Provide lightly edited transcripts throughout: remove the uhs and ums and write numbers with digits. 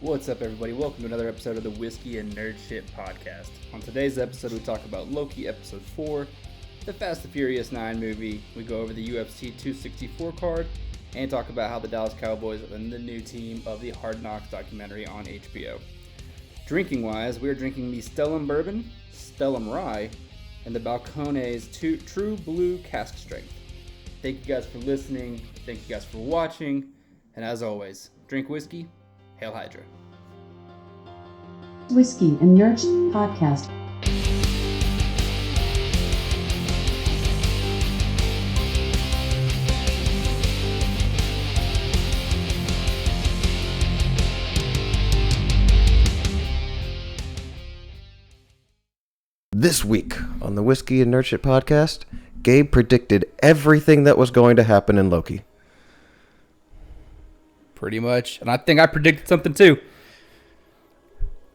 What's up, everybody? Welcome to another episode of the Whiskey and Nerd Shit podcast. On today's episode, we talk about Loki Episode 4, the Fast and Furious 9 movie, we go over the UFC 264 card, and talk about how the Dallas Cowboys are the new team of the Hard Knocks documentary on HBO. Drinking-wise, we are drinking the Stellum Bourbon, Stellum Rye, and the Balcones True Blue Cask Strength. Thank you guys for listening, thank you guys for watching, and as always, drink whiskey, Hail Hydra. Whiskey and Nerd Podcast. This week on the Whiskey and Nerd Podcast, Gabe predicted everything that was going to happen in Loki. Pretty much. And I think I predicted something too.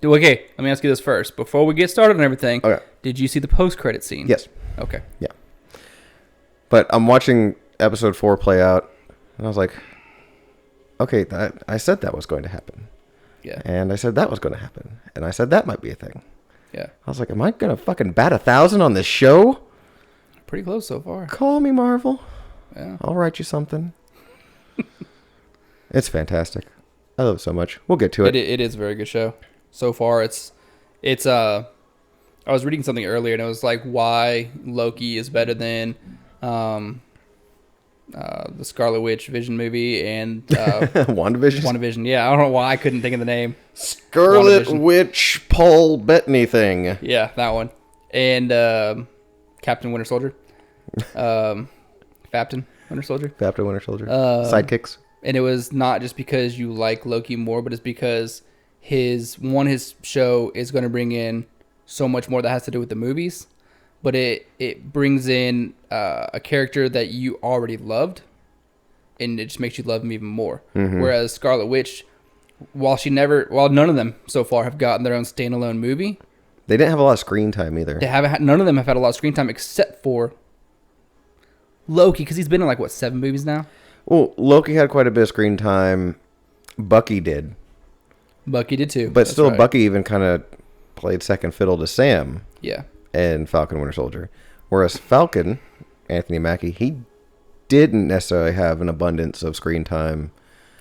Okay, let me ask you this first. Before we get started on everything, Did you see the post-credit scene? Yes. Okay. Yeah. But I'm watching episode 4 play out, and I was like, okay, I said that was going to happen. Yeah. And I said that was going to happen. And I said that might be a thing. Yeah. I was like, am I going to fucking bat 1,000 on this show? Pretty close so far. Call me Marvel. Yeah. I'll write you something. It's fantastic. I love it so much. We'll get to it. It is a very good show. So far, it's I was reading something earlier, and it was like why Loki is better than the Scarlet Witch Vision movie and WandaVision? WandaVision. Yeah, I don't know why I couldn't think of the name. Scarlet Witch Paul Bettany thing. Yeah, that one. And Captain Winter Soldier. Captain Winter Soldier. Captain Winter Soldier. Sidekicks. And it was not just because you like Loki more, but it's because his show is going to bring in so much more that has to do with the movies. But it brings in a character that you already loved, and it just makes you love him even more. Mm-hmm. Whereas Scarlet Witch, while none of them so far have gotten their own standalone movie, they didn't have a lot of screen time either. None of them have had a lot of screen time except for Loki, because he's been in like 7 movies now. Well, Loki had quite a bit of screen time. Bucky did. Bucky did too. But still, right. Bucky even kind of played second fiddle to Sam. Yeah. And Falcon Winter Soldier. Whereas Falcon, Anthony Mackie, he didn't necessarily have an abundance of screen time.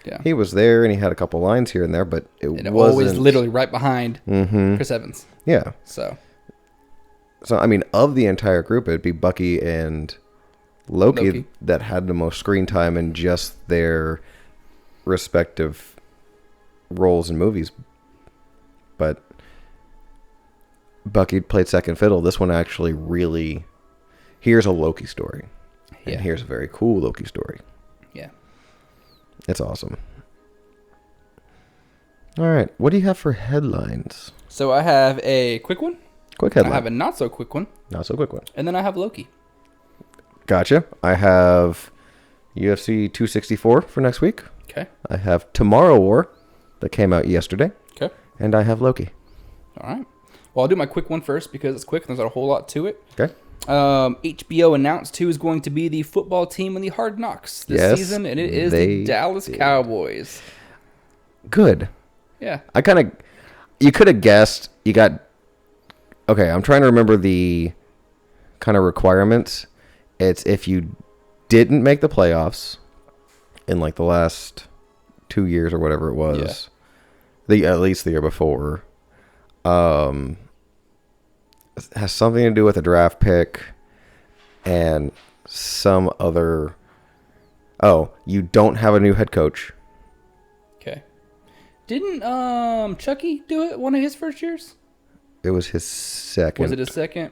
Yeah. He was there and he had a couple lines here and there, but it wasn't always literally right behind Chris Evans. Yeah. So I mean, of the entire group, it'd be Bucky and Loki that had the most screen time in just their respective roles in movies. But Bucky played second fiddle. This one actually really, here's a Loki story. And here's a very cool Loki story. Yeah. It's awesome. All right. What do you have for headlines? So I have a quick one. Quick headline. I have a not so quick one. Not so quick one. And then I have Loki. Gotcha. I have UFC 264 for next week. Okay. I have Tomorrow War that came out yesterday. Okay. And I have Loki. All right. Well, I'll do my quick one first because it's quick and there's not a whole lot to it. Okay. HBO announced who is going to be the football team in the Hard Knocks this season, and it is the Dallas Cowboys. Good. Yeah. You could have guessed. Okay, I'm trying to remember the kind of requirements. It's if you didn't make the playoffs in like the last 2 years or whatever it was, at least the year before, it has something to do with a draft pick and some other. Oh, you don't have a new head coach. Okay. Didn't Chucky do it one of his first years? It was his second. Was it his second?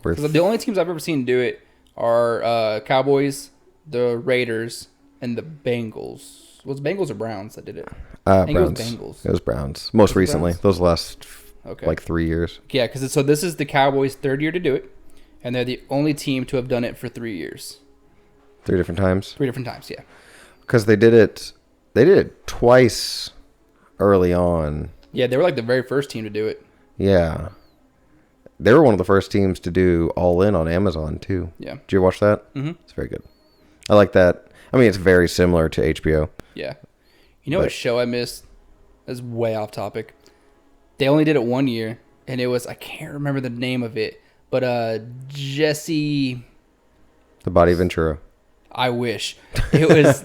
Because the only teams I've ever seen do it are Cowboys, the Raiders, and the Bengals. Was it Bengals or Browns that did it? Browns. It was Bengals. It was Browns. Most recently. Browns? Those last 3 years. Yeah, because this is the Cowboys' third year to do it, and they're the only team to have done it for 3 years. 3 different times? 3 different times, yeah. Because they did it twice early on. Yeah, they were like the very first team to do it. Yeah. They were one of the first teams to do All In on Amazon, too. Yeah. Did you watch that? Mm-hmm. It's very good. I like that. I mean, it's very similar to HBO. Yeah. You know what show I missed That's way off topic. They only did it 1 year, and it was, I can't remember the name of it, but Jesse... The Body Ventura. I wish. It was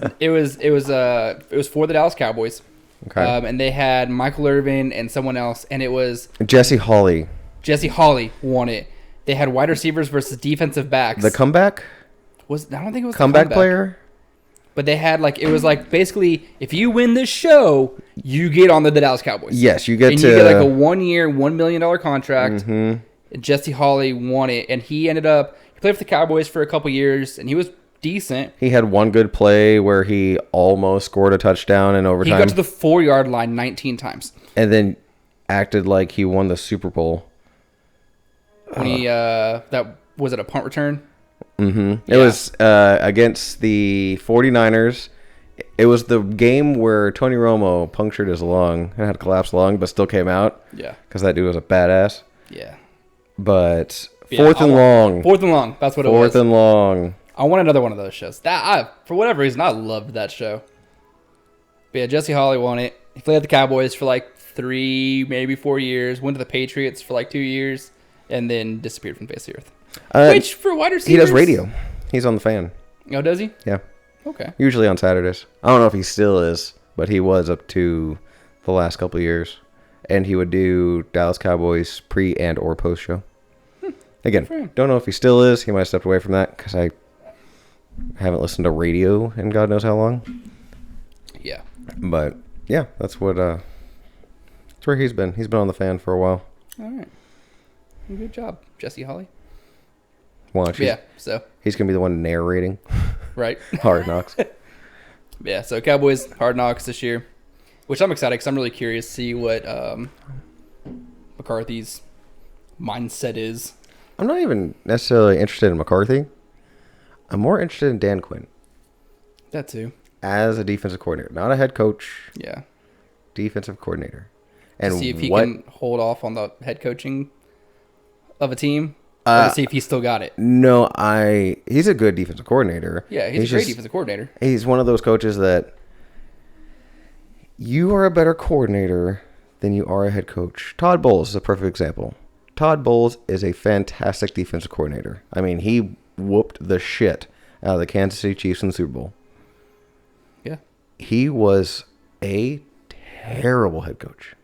for the Dallas Cowboys. Okay. And they had Michael Irvin and someone else, and it was... Jesse Hawley. Jesse Hawley won it. They had wide receivers versus defensive backs. The comeback? I don't think it was comeback player? But they had it was basically, if you win this show, you get on the Dallas Cowboys. Yes, you get and to... you get a 1 year, $1 million contract. Mm-hmm. And Jesse Hawley won it, and he ended up... He played for the Cowboys for a couple years, and he was decent. He had one good play where he almost scored a touchdown in overtime. He got to the 4-yard line 19 times. And then acted like he won the Super Bowl. When he, was it a punt return? Mm-hmm. It was against the 49ers. It was the game where Tony Romo punctured his lung and had a collapsed lung, but still came out. Yeah. Because that dude was a badass. Yeah. But fourth and long. Fourth and long. That's what it was. Fourth and long. I want another one of those shows. For whatever reason, I loved that show. But yeah, Jesse Hawley won it. He played at the Cowboys for 3, maybe 4 years. Went to the Patriots for 2 years. And then disappeared from the face of the earth. Which, for wide receivers... He does radio. He's on the Fan. Oh, does he? Yeah. Okay. Usually on Saturdays. I don't know if he still is, but he was up to the last couple of years. And he would do Dallas Cowboys pre and or post show. Again, don't know if he still is. He might have stepped away from that because I haven't listened to radio in God knows how long. Yeah. But yeah, that's where he's been. He's been on the Fan for a while. All right. Good job, Jesse Hawley. Watch. Yeah, so. He's going to be the one narrating. Right. Hard Knocks. Yeah, so Cowboys, Hard Knocks this year. Which I'm excited because I'm really curious to see what McCarthy's mindset is. I'm not even necessarily interested in McCarthy. I'm more interested in Dan Quinn. That too. As a defensive coordinator. Not a head coach. Yeah. Defensive coordinator. And to see if he can hold off on the head coaching of a team. Or to see if he's still got it. No, he's a good defensive coordinator. Yeah, he's a great defensive coordinator. He's one of those coaches that you are a better coordinator than you are a head coach. Todd Bowles is a perfect example. Todd Bowles is a fantastic defensive coordinator. I mean, he whooped the shit out of the Kansas City Chiefs in the Super Bowl. Yeah. He was a terrible head coach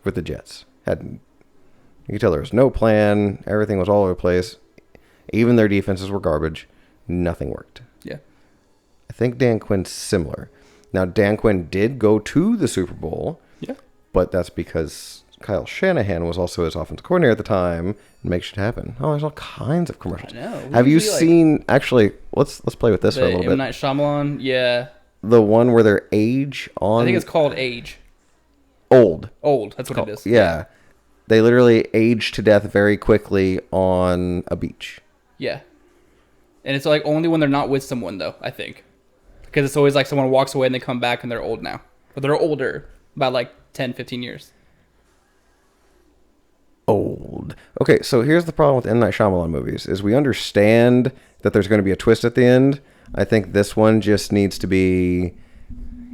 with the Jets. You could tell there was no plan. Everything was all over the place. Even their defenses were garbage. Nothing worked. Yeah. I think Dan Quinn's similar. Now, Dan Quinn did go to the Super Bowl. Yeah. But that's because Kyle Shanahan was also his offensive coordinator at the time and make shit happen. Oh, there's all kinds of commercials. I know. Have you seen... Actually, let's play with this for a little bit. M. Night Shyamalan, yeah. The one where their age on... I think it's called Age. Old. That's what it is. Yeah. They literally age to death very quickly on a beach. Yeah. And it's only when they're not with someone, though, I think. Because it's always someone walks away and they come back and they're old now. But they're older by 10, 15 years. Old. Okay, so here's the problem with M. Night Shyamalan movies, is we understand that there's going to be a twist at the end. I think this one just needs to be...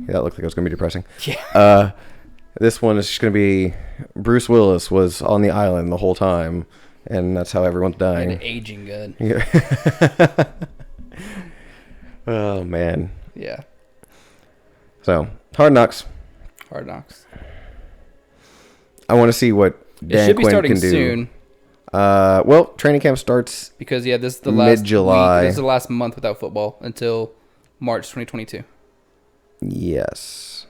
Yeah, that looked like it was going to be depressing. Yeah. This one is just going to be Bruce Willis was on the island the whole time, and that's how everyone's dying. And aging good. Yeah. Oh, man. Yeah. So, Hard Knocks. Hard Knocks. I want to see what Dan Quinn can do. It should be starting soon. Well, training camp starts because, this is the last mid-July. This is the last month without football until March 2022. Yes.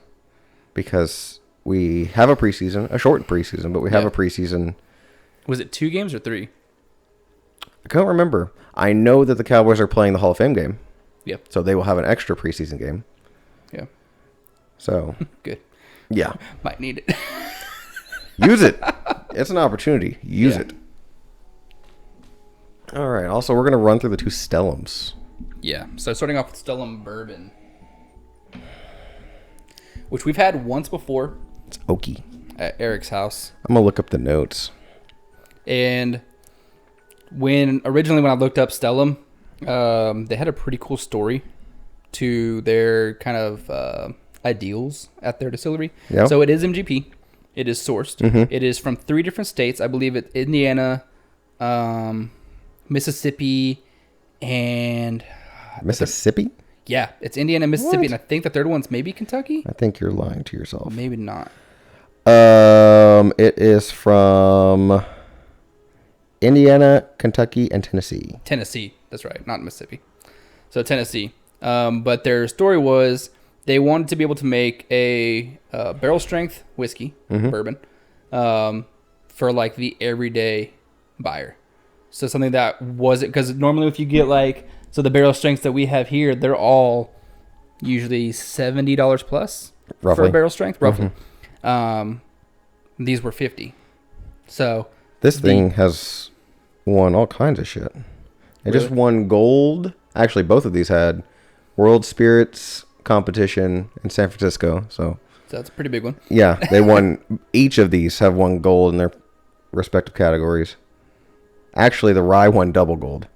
Because... we have a preseason, a short preseason, but we have a preseason. Was it 2 games or 3? I can't remember. I know that the Cowboys are playing the Hall of Fame game. Yep. So they will have an extra preseason game. Yeah. So. Good. Yeah. Might need it. Use it. It's an opportunity. Use it. All right. Also, we're going to run through the 2 Stellums. Yeah. So starting off with Stellum Bourbon, which we've had once before. It's oaky. At Eric's house. I'm going to look up the notes. And originally when I looked up Stellum, they had a pretty cool story to their kind of ideals at their distillery. Yep. So it is MGP. It is sourced. Mm-hmm. It is from 3 different states. I believe it's Indiana, Mississippi, and Mississippi? yeah, it's Indiana, Mississippi, What? and I think the third one's maybe Kentucky. I think you're lying to yourself. Maybe not. It is from Indiana, Kentucky, and Tennessee. Tennessee. That's right, not Mississippi. So Tennessee. But their story was they wanted to be able to make a barrel strength whiskey, bourbon, for like the everyday buyer. So something that wasn't, because normally if you get like, so the barrel strengths that we have here, they're all usually $70 plus for Roughly. a barrel strength, roughly. These were 50. So This thing has won all kinds of shit. It just Really? won gold. Actually, both of these had World Spirits competition in San Francisco. So that's a pretty big one. yeah, they won. Each of these have won gold in their respective categories. Actually, the rye won double gold.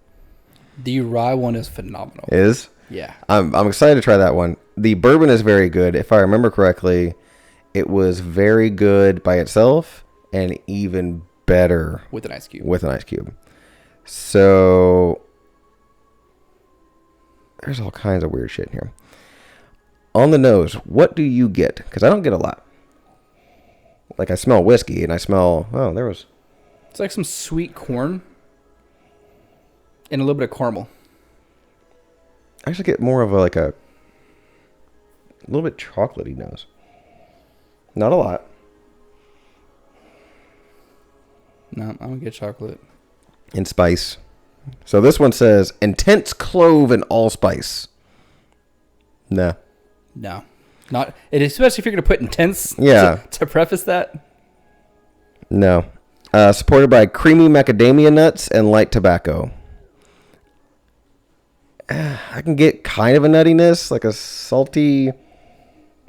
The rye one is phenomenal. Is Yeah. I'm excited to try that one. The bourbon is very good. If I remember correctly, it was very good by itself and even better With an ice cube. with an ice cube. So there's all kinds of weird shit in here. On the nose, what do you get? Because I don't get a lot. Like I smell whiskey and I smell, oh, there was. It's like some sweet corn and a little bit of caramel. I actually get more of a little bit chocolatey nose. Not a lot. No, I don't get chocolate. And spice. So this one says intense clove and allspice. Nah. No. Not it, especially if you're going to put intense Yeah. to preface that. No. Supported by creamy macadamia nuts and light tobacco. I can get kind of a nuttiness, like a salty.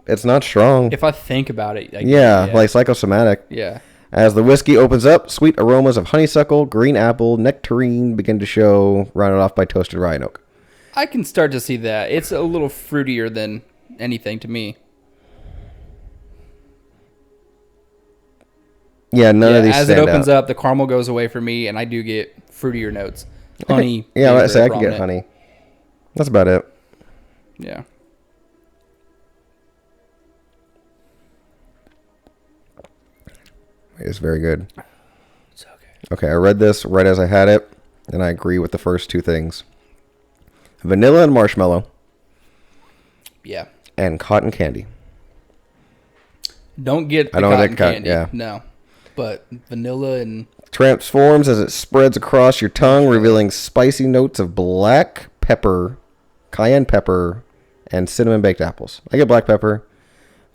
It's not strong. If I think about it. Yeah, like psychosomatic. Yeah. As the whiskey opens up, sweet aromas of honeysuckle, green apple, nectarine begin to show, rounded off by toasted rye and oak. I can start to see that. It's a little fruitier than anything to me. Yeah, none of these as it stand opens out. up, the caramel goes away for me, and I do get fruitier notes. Honey. Yeah, is I say very I can get prominent. honey. That's about it. Yeah. It's very good. It's okay. Okay, I read this right as I had it, and I agree with the first two things. Vanilla and marshmallow, Yeah. and cotton candy. Don't get the I don't cotton get cotton, candy. yeah. No. But vanilla and Transforms as it spreads across your tongue, revealing spicy notes of black pepper, cayenne pepper, and cinnamon baked apples. I get black pepper,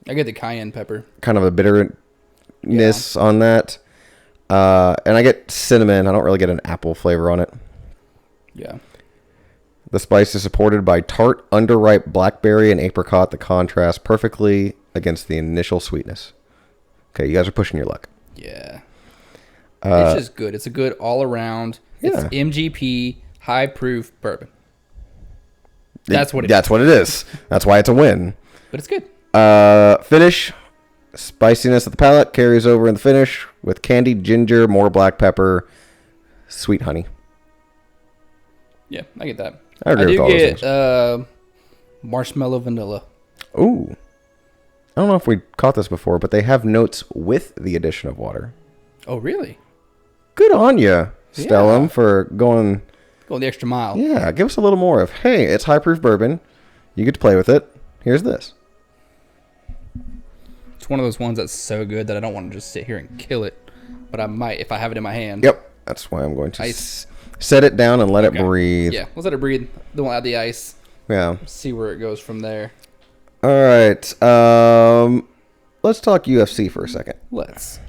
I get the cayenne pepper. kind of a bitterness on that. And I get cinnamon. I don't really get an apple flavor on it. Yeah. The spice is supported by tart, underripe blackberry and apricot that contrast perfectly against the initial sweetness. Okay, you guys are pushing your luck. Yeah. It's just good. It's a good all around. It's Yeah. MGP high proof bourbon. That's what it That's what it is. That's why it's a win. But it's good. Finish. Spiciness at the palate carries over in the finish with candied ginger, more black pepper, sweet honey. Yeah, I get that. I agree with all those things. Marshmallow vanilla. Ooh. I don't know if we caught this before, but they have notes with the addition of water. Oh, really? Good on you, Stellum, Yeah. for going. Going the extra mile. Yeah, give us a little more of, hey, it's high proof bourbon. You get to play with it. Here's this. It's one of those ones that's so good that I don't want to just sit here and kill it. But I might if I have it in my hand. Yep. That's why I'm going to Ice. set it down and let Okay. it breathe. Yeah, let's let it breathe. Don't add the ice. Yeah. See where it goes from there. All right. Let's talk UFC for a second. Let's.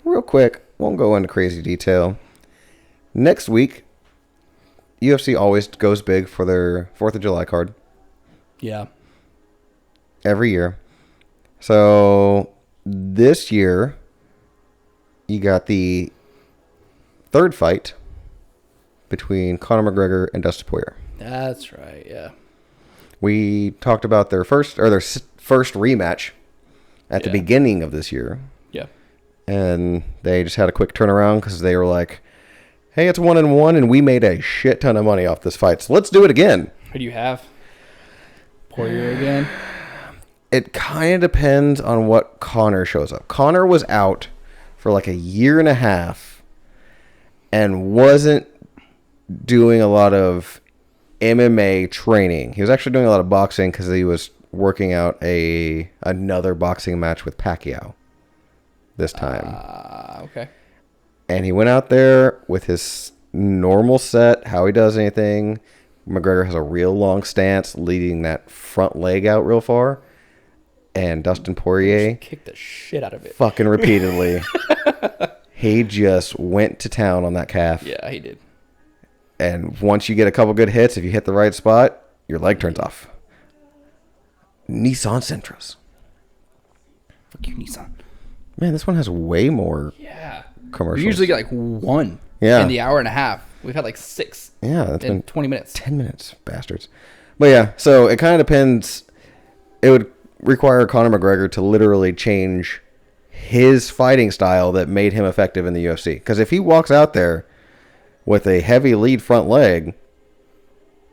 Real quick. Won't go into crazy detail. Next week, UFC always goes big for their 4th of July card. Yeah. Every year. So this year, you got the third fight between Conor McGregor and Dustin Poirier. That's right. Yeah. We talked about their first or their first rematch at the beginning of this year. Yeah. And they just had a quick turnaround because they were like, hey, it's 1-1, and we made a shit ton of money off this fight. So let's do it again. Who do you have? Poirier again? It kind of depends on what Connor shows up. Connor was out for like a year and a half and wasn't doing a lot of MMA training. He was actually doing a lot of boxing because he was working out another boxing match with Pacquiao this time. Okay. And he went out there with his normal set, how he does anything. McGregor has a real long stance, leading that front leg out real far. And Dustin Poirier kicked the shit out of it. Fucking repeatedly. He just went to town on that calf. Yeah, he did. And once you get a couple good hits, if you hit the right spot, your leg turns off. Nissan Sentras. Fuck you, Nissan. Man, this one has way more commercials. We usually get like one in the hour and a half. We've had like 6. Yeah, that's been 20 minutes. 10 minutes, bastards. But yeah, so it kind of depends. It would require Conor McGregor to literally change his fighting style that made him effective in the UFC. Because if he walks out there with a heavy lead front leg,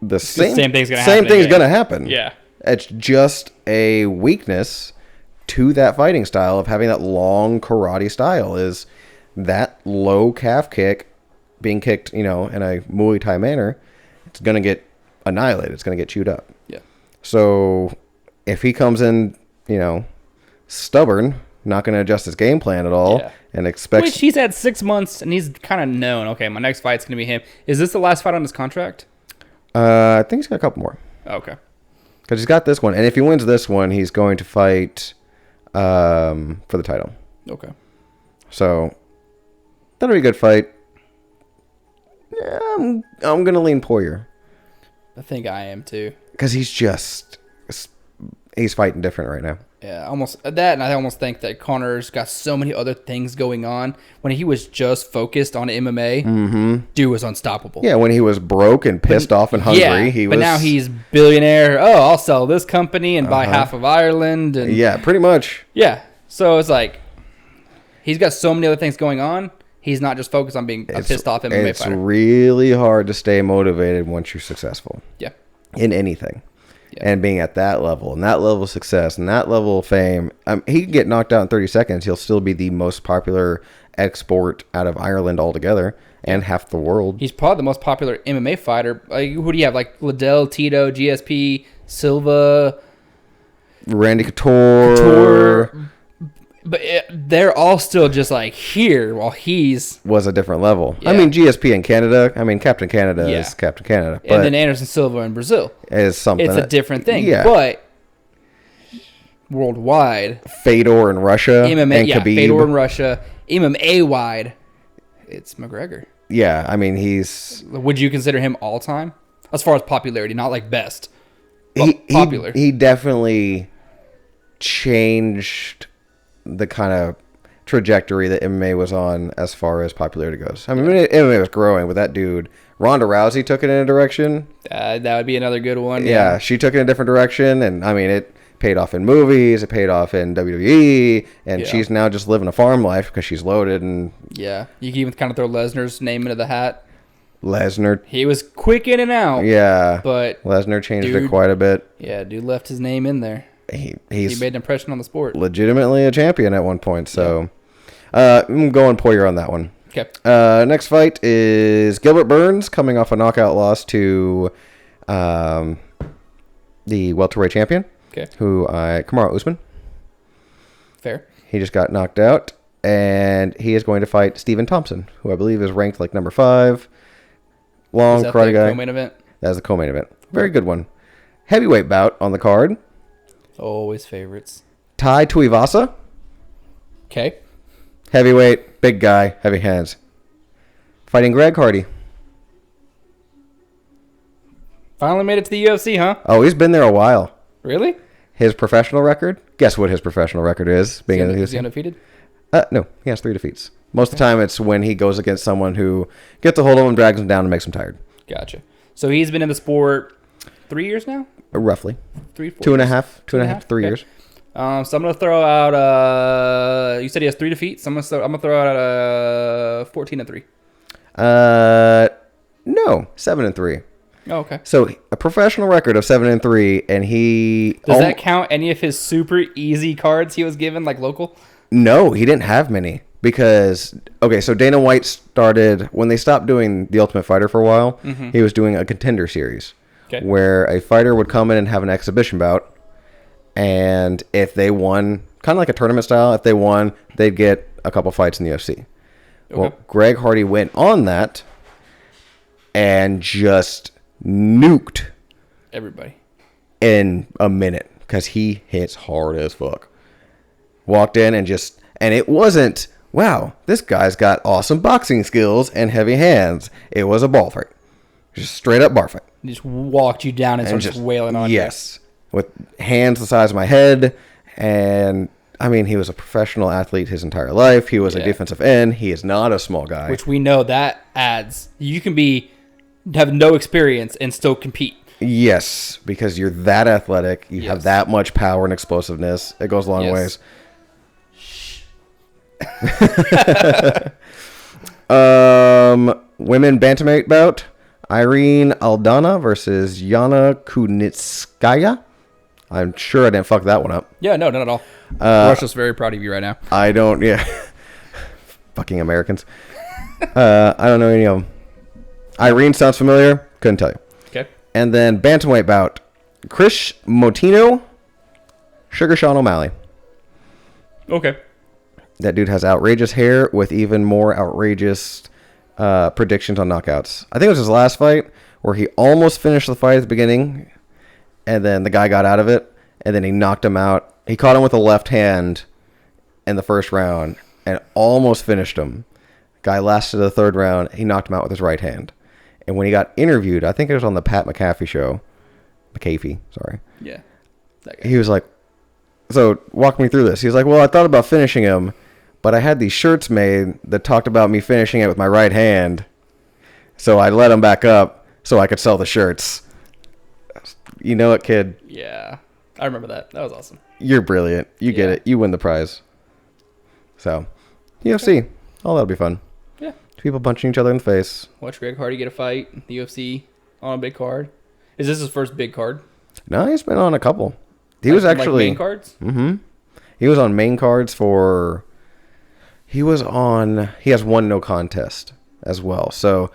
the same thing's going to happen. Yeah. It's just a weakness to that fighting style of having that long karate style is that low calf kick being kicked, in a Muay Thai manner. It's going to get annihilated. It's going to get chewed up. Yeah. So if he comes in, stubborn, not going to adjust his game plan at all, and expects... Which he's had 6 months, and he's kind of known, okay, my next fight's going to be him. Is this the last fight on his contract? I think he's got a couple more. Okay. Because he's got this one, and if he wins this one, he's going to fight for the title. Okay. So, that'll be a good fight. Yeah, I'm going to lean Poirier. I think I am, too. Because he's fighting different right now. Yeah, almost that, and I almost think that Connor's got so many other things going on. When he was just focused on MMA, dude was unstoppable. Yeah, when he was broke and pissed off and hungry, he was... But now he's billionaire. Oh, I'll sell this company and buy half of Ireland. And yeah, pretty much. Yeah, so it's like he's got so many other things going on. He's not just focused on being a pissed off MMA fighter. It's really hard to stay motivated once you're successful. Yeah. In anything. Yeah. And being at that level, and that level of success, and that level of fame, he can get knocked out in 30 seconds. He'll still be the most popular export out of Ireland altogether, and half the world. He's probably the most popular MMA fighter. Who do you have? Like Liddell, Tito, GSP, Silva, Randy Couture. But they're all still just like here while he's... Was a different level. Yeah. I mean, GSP in Canada. I mean, Captain Canada is Captain Canada. But and then Anderson Silva in Brazil. Is something. It's a different thing. Yeah. But worldwide... Fedor in Russia MMA, and Khabib. Fedor in Russia. MMA-wide, it's McGregor. Yeah, I mean, he's... Would you consider him all-time? As far as popularity, not like best. Popular. He definitely changed the kind of trajectory that MMA was on as far as popularity goes. I mean, MMA was growing, but that dude, Ronda Rousey, took it in a direction. That would be another good one. Yeah, she took it in a different direction, and I mean, it paid off in movies, it paid off in WWE, and she's now just living a farm life because she's loaded. And yeah, you can even kind of throw Lesnar's name into the hat. Lesnar. He was quick in and out. Yeah, but Lesnar changed it quite a bit. Yeah, dude left his name in there. He made an impression on the sport. Legitimately a champion at one point. So I'm going Poirier on that one. Okay. Next fight is Gilbert Burns coming off a knockout loss to the welterweight champion. Okay. Kamaru Usman. Fair. He just got knocked out, and he is going to fight Stephen Thompson, who I believe is ranked like number 5. Long karate guy. Co-main event? That's the co-main event. Very good one. Heavyweight bout on the card. Always favorites. Tai Tuivasa. Okay. Heavyweight, big guy, heavy hands. Fighting Greg Hardy. Finally made it to the UFC, huh? Oh, he's been there a while. Really? His professional record? Guess what his professional record is? Being in the UFC? Is he undefeated? No, he has 3 defeats. Most of the time, it's when he goes against someone who gets a hold of him, drags him down, and makes him tired. Gotcha. So he's been in the sport 3 years now? Roughly. 3, 4 2.5 years? 3 years. So I'm gonna throw out. You said he has 3 defeats. So I'm gonna throw out 14-3. No, 7-3. Oh, okay. So a professional record of 7-3, and he Does that count any of his super easy cards he was given, like local? No, he didn't have many because so Dana White started when they stopped doing the Ultimate Fighter for a while. Mm-hmm. He was doing a contender series, okay, where a fighter would come in and have an exhibition bout, and if they won, kind of like a tournament style, if they won, they'd get a couple fights in the UFC. Okay. Well, Greg Hardy went on that and just nuked everybody in a minute because he hits hard as fuck. Walked in and it wasn't, wow, this guy's got awesome boxing skills and heavy hands. It was a ball fight. Just straight up bar fight. He just walked you down and started just wailing on you. Yes. With hands the size of my head. And, I mean, he was a professional athlete his entire life. He was a defensive end. He is not a small guy. Which we know that adds. You can have no experience and still compete. Yes, because you're that athletic. You have that much power and explosiveness. It goes a long ways. Women bantamweight bout: Irene Aldana versus Yana Kunitskaya. I'm sure I didn't fuck that one up. Yeah, no, not at all. Russia's very proud of you right now. I don't. Yeah, fucking Americans. I don't know any of them. Irene sounds familiar. Couldn't tell you. Okay. And then bantamweight bout: Chris Motino, Sugar Sean O'Malley. Okay. That dude has outrageous hair with even more outrageous predictions on knockouts. I think it was his last fight where he almost finished the fight at the beginning, and then the guy got out of it, and then he knocked him out. He caught him with the left hand in the first round and almost finished him. Guy lasted the third round. He knocked him out with his right hand. And when he got interviewed, I think it was on the Pat McAfee show. McAfee, sorry. Yeah. That guy. He was like, so walk me through this. He was like, well, I thought about finishing him, but I had these shirts made that talked about me finishing it with my right hand. So I let him back up so I could sell the shirts. You know it, kid. Yeah. I remember that. That was awesome. You're brilliant. You get it. You win the prize. So, UFC. Oh, that'll be fun. Yeah. People punching each other in the face. Watch Greg Hardy get a fight, the UFC, on a big card. Is this his first big card? No, he's been on a couple. He was actually... main cards? Mm-hmm. He was on main cards for... He has one no contest as well. So,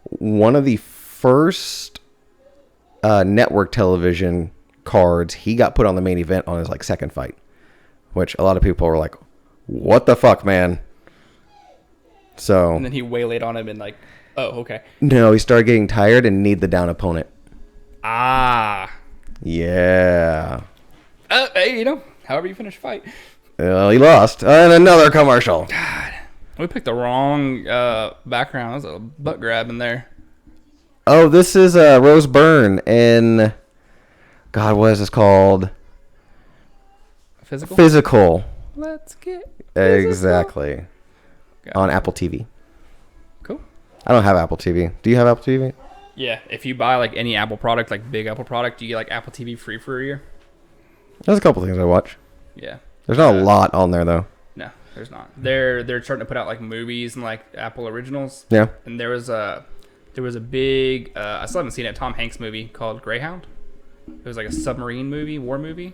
one of the first network television cards, he got put on the main event on his second fight. Which a lot of people were like, what the fuck, man? So... And then he waylaid on him and oh, okay. No, he started getting tired and need the down opponent. Ah. Yeah. Hey, however you finish a fight. Well, he lost. And another commercial. God. We picked the wrong background. That was a butt grab in there. Oh, this is Rose Byrne in... God, what is this called? Physical? Physical. Let's get physical. Exactly. On Apple TV. Cool. I don't have Apple TV. Do you have Apple TV? Yeah. If you buy any Apple product, big Apple product, you get Apple TV free for a year. There's a couple things I watch. Yeah. There's not a lot on there, though. No, there's not. They're starting to put out movies and Apple originals. Yeah. And there was a big I still haven't seen it, Tom Hanks movie called Greyhound. It was a submarine movie, war movie.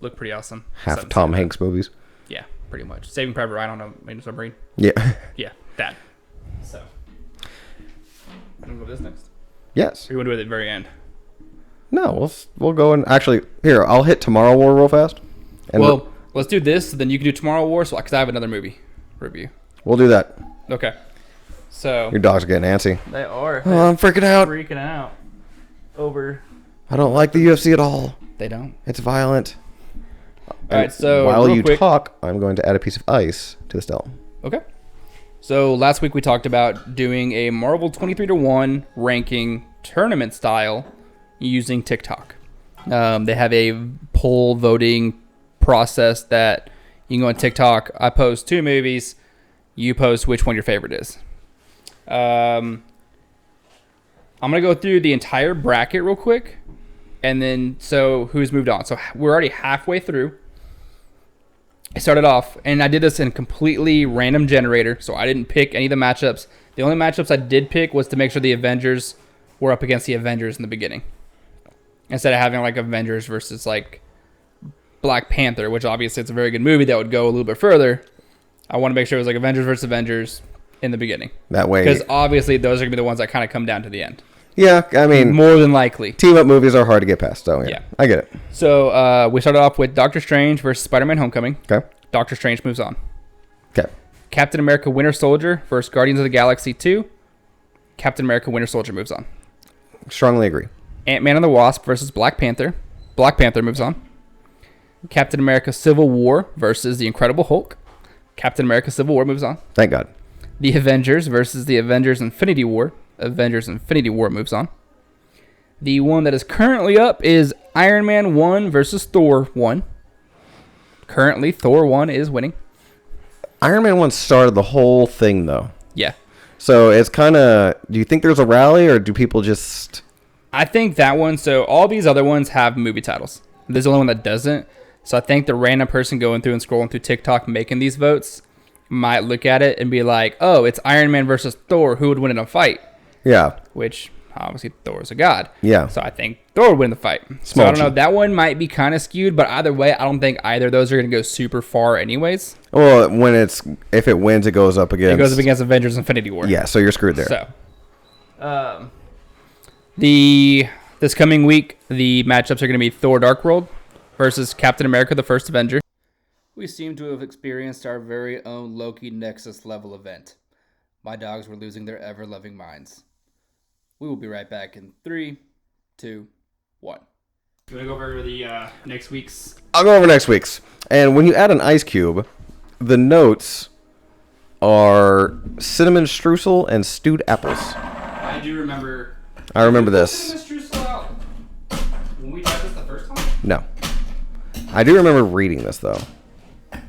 Looked pretty awesome. Half Tom Hanks movies. Yeah, pretty much. Saving Private Ryan on a submarine. Yeah. Yeah, that. So, you want to go with this next? Yes. Or you want to do it at the very end? No, we'll go and actually here. I'll hit Tomorrow War real fast. And let's do this. Then you can do Tomorrow War, because I have another movie review. We'll do that. Okay. So your dogs are getting antsy. They are. Oh, I'm freaking out. Freaking out. Over. I don't like the UFC at all. They don't. It's violent. All right. So while you quick, talk, I'm going to add a piece of ice to the Stellum. Okay. So last week we talked about doing a Marvel 23-1 ranking tournament style using TikTok. They have a poll voting process that you can go on TikTok. I post 2 movies. You post which one your favorite is. I'm going to go through the entire bracket real quick. And then, so who's moved on? So we're already halfway through. I started off, and I did this in a completely random generator, so I didn't pick any of the matchups. The only matchups I did pick was to make sure the Avengers were up against the Avengers in the beginning. Instead of having like Avengers versus like Black Panther, which obviously it's a very good movie that would go a little bit further. I want to make sure it was like Avengers versus Avengers in the beginning. That way. Because obviously those are going to be the ones that kind of come down to the end. Yeah, I mean, more than likely. Team up movies are hard to get past, so yeah. I get it. So we started off with Doctor Strange versus Spider-Man Homecoming. Okay. Doctor Strange moves on. Okay. Captain America Winter Soldier versus Guardians of the Galaxy 2. Captain America Winter Soldier moves on. Strongly agree. Ant-Man and the Wasp versus Black Panther. Black Panther moves on. Captain America Civil War versus the Incredible Hulk. Captain America Civil War moves on. Thank God. The Avengers versus the Avengers Infinity War. Avengers Infinity War moves on. The one that is currently up is Iron Man 1 versus Thor 1. Currently, Thor 1 is winning. Iron Man 1 started the whole thing, though. Yeah. So it's kind of... Do you think there's a rally, or do people just... I think that one... So all these other ones have movie titles. There's the only one that doesn't. So I think the random person going through and scrolling through TikTok making these votes might look at it and be like, oh, it's Iron Man versus Thor. Who would win in a fight? Yeah. Which, obviously, Thor is a god. Yeah. So I think Thor would win the fight. So I don't know. That one might be kind of skewed, but either way, I don't think either of those are going to go super far anyways. Well, if it wins, it goes up against... It goes up against Avengers Infinity War. Yeah, so you're screwed there. So, this coming week, the matchups are going to be Thor Dark World versus Captain America the First Avenger. We seem to have experienced our very own Loki Nexus level event. My dogs were losing their ever-loving minds. We will be right back in 3, 2, 1. You want to go over the next week's? I'll go over next week's. And when you add an ice cube, the notes are cinnamon streusel and stewed apples. I do remember. I remember this. Cinnamon streusel out when we tried this the first time? No. I do remember reading this, though. I'm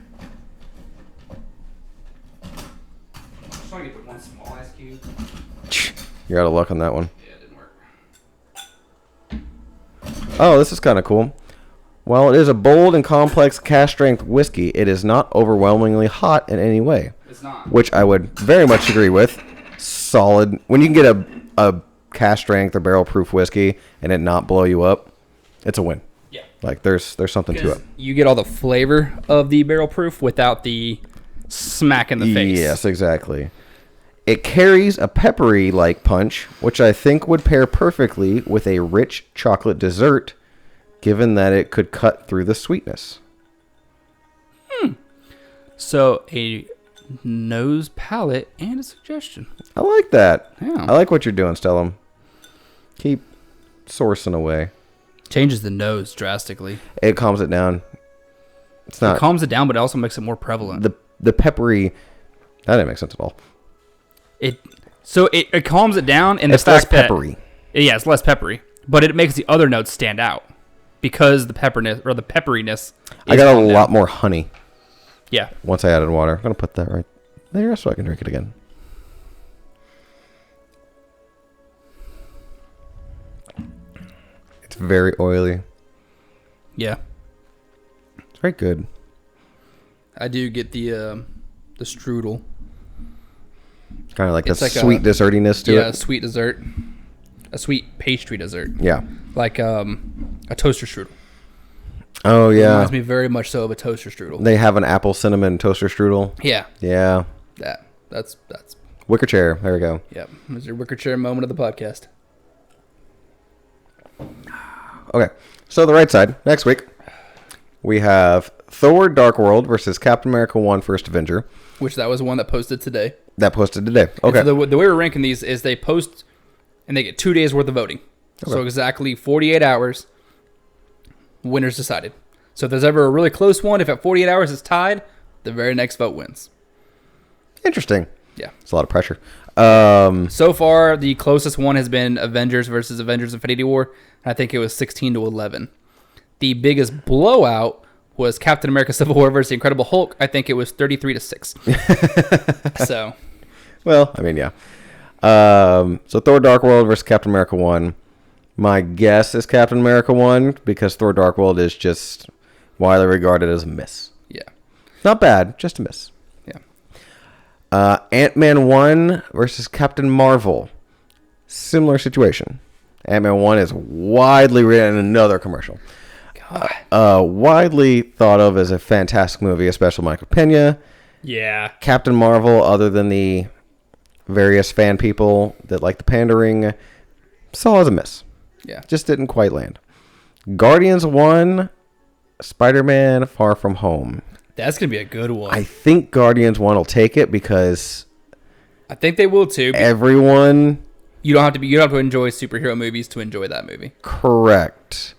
just trying to get the one small ice cube. You're out of luck on that one. Yeah, it didn't work. Oh, this is kind of cool. While it is a bold and complex cask strength whiskey, it is not overwhelmingly hot in any way. It's not. Which I would very much agree with. Solid. When you can get a cask strength or barrel proof whiskey and it not blow you up, it's a win. Yeah. Like there's something to it. You get all the flavor of the barrel proof without the smack in the face. Yes, exactly. It carries a peppery-like punch, which I think would pair perfectly with a rich chocolate dessert, given that it could cut through the sweetness. So, a nose palate and a suggestion. I like that. Yeah. I like what you're doing, Stellum. Keep sourcing away. Changes the nose drastically. It calms it down. It's not... It calms it down, but it also makes it more prevalent. The peppery... That didn't make sense at all. It calms it down, and it's less peppery. Yeah, it's less peppery, but it makes the other notes stand out because the pepperiness. I got a lot more honey. Yeah. Once I added water, I'm gonna put that right there so I can drink it again. It's very oily. Yeah. It's very good. I do get the strudel. Kind of like It's the like sweet dessertiness to it. Yeah, a sweet dessert. A sweet pastry dessert. Yeah. Like a toaster strudel. Oh, It yeah. reminds me very much so of a toaster strudel. They have an apple cinnamon toaster strudel. Yeah. Yeah. That's Wicker chair. There we go. Yep. There's your wicker chair moment of the podcast. Okay. So the right side, next week, we have Thor Dark World versus Captain America 1 First Avenger. Which that was one that posted today. That posted today. Okay. So the way we're ranking these is they post and they get 2 days worth of voting. Okay. So exactly 48 hours, winners decided. So if there's ever a really close one, if at 48 hours it's tied, the very next vote wins. Interesting. Yeah. It's a lot of pressure. So far, the closest one has been Avengers versus Avengers Infinity War. I think it was 16-11. The biggest blowout was Captain America Civil War versus the Incredible Hulk. I think it was 33-6. So. Well, I mean, yeah. So Thor Dark World versus Captain America 1. My guess is Captain America 1 because Thor Dark World is just widely regarded as a miss. Yeah. Not bad, just a miss. Yeah. Ant-Man 1 versus Captain Marvel. Similar situation. Ant-Man 1 is widely written in another commercial. Widely thought of as a fantastic movie, especially Michael Pena. Yeah. Captain Marvel, other than the various fan people that like the pandering, saw as a miss. Yeah. Just didn't quite land. Guardians 1, Spider-Man Far From Home. That's going to be a good one. I think Guardians 1 will take it because I think they will too. everyone... You don't have to enjoy superhero movies to enjoy that movie. Correct.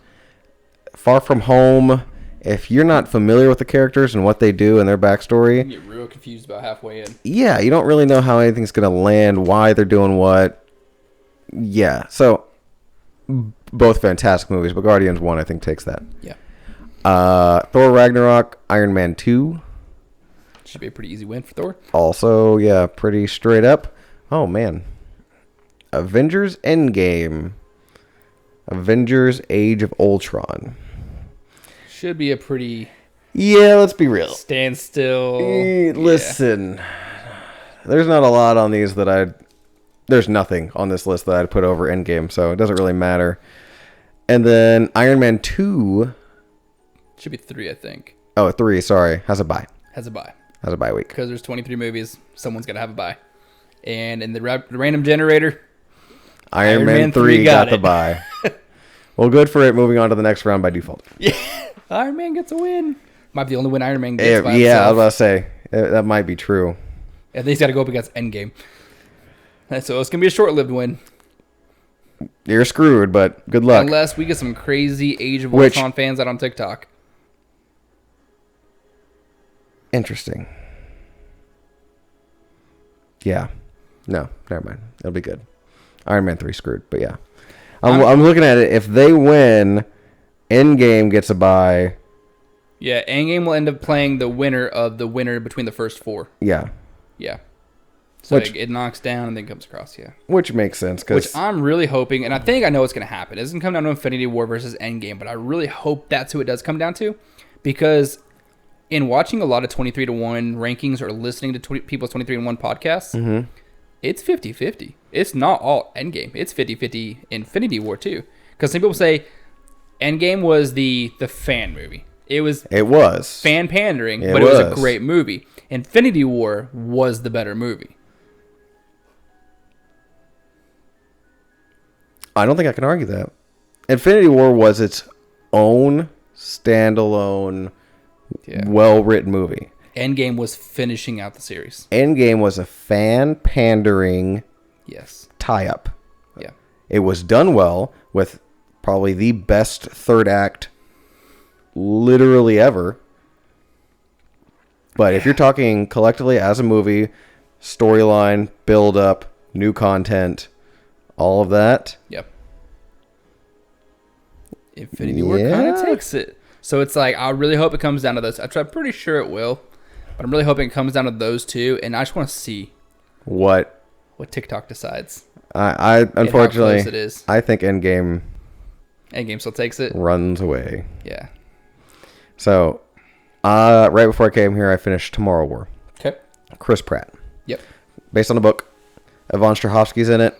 Far From Home, if you're not familiar with the characters and what they do and their backstory... You get real confused about halfway in. Yeah, you don't really know how anything's going to land, why they're doing what. Yeah, so both fantastic movies, but Guardians 1 I think takes that. Yeah. Thor Ragnarok, Iron Man 2. Should be a pretty easy win for Thor. Also, yeah, pretty straight up. Oh, man. Avengers Endgame. Avengers Age of Ultron. Should be a pretty... Yeah, let's be real. Standstill. Listen, there's not a lot on these that I'd... There's nothing on this list that I'd put over Endgame, so it doesn't really matter. And then Iron Man 2... Should be 3, I think. Oh, 3, sorry. Has a bye. Has a bye. Has a bye week. Because there's 23 movies, someone's got to have a bye. And in the random generator... Iron Man 3 got the bye. Well, good for it. Moving on to the next round by default. Yeah, Iron Man gets a win. Might be the only win Iron Man gets by Yeah, I was himself. about to say, that might be true. And he's got to go up against Endgame. So it's going to be a short-lived win. You're screwed, but good luck. Unless we get some crazy Age of Ultron fans out on TikTok. Interesting. Yeah. No, never mind. It'll be good. Iron Man 3 screwed, but yeah. I'm looking at it. If they win, Endgame gets a bye. Yeah, Endgame will end up playing the winner of the winner between the first 4. Yeah. Yeah. So it knocks down and then comes across, yeah. Which makes sense. Which I'm really hoping, and I think I know what's going to happen. It's going to come down to Infinity War versus Endgame, but I really hope that's who it does come down to. Because in watching a lot of 23-1 rankings or listening to people's 23-1 podcasts, it's 50-50. It's not all Endgame. It's 50-50 Infinity War too. Because some people say Endgame was the fan movie. It was fan pandering, but it was a great movie. Infinity War was the better movie. I don't think I can argue that. Infinity War was its own standalone, well-written movie. Endgame was finishing out the series. Endgame was a fan pandering tie-up. Yeah. It was done well with probably the best third act literally ever. But if you're talking collectively as a movie, storyline, build up, new content, all of that. Yep. Infinity War kind of takes it. So it's like, I really hope it comes down to those. I'm pretty sure it will. But I'm really hoping it comes down to those two. And I just want to see what TikTok decides. I unfortunately, it is. I think Endgame still takes it. Runs away. Yeah. So, right before I came here, I finished Tomorrow War. Okay. Chris Pratt. Yep. Based on the book. Yvonne Strahovski's in it.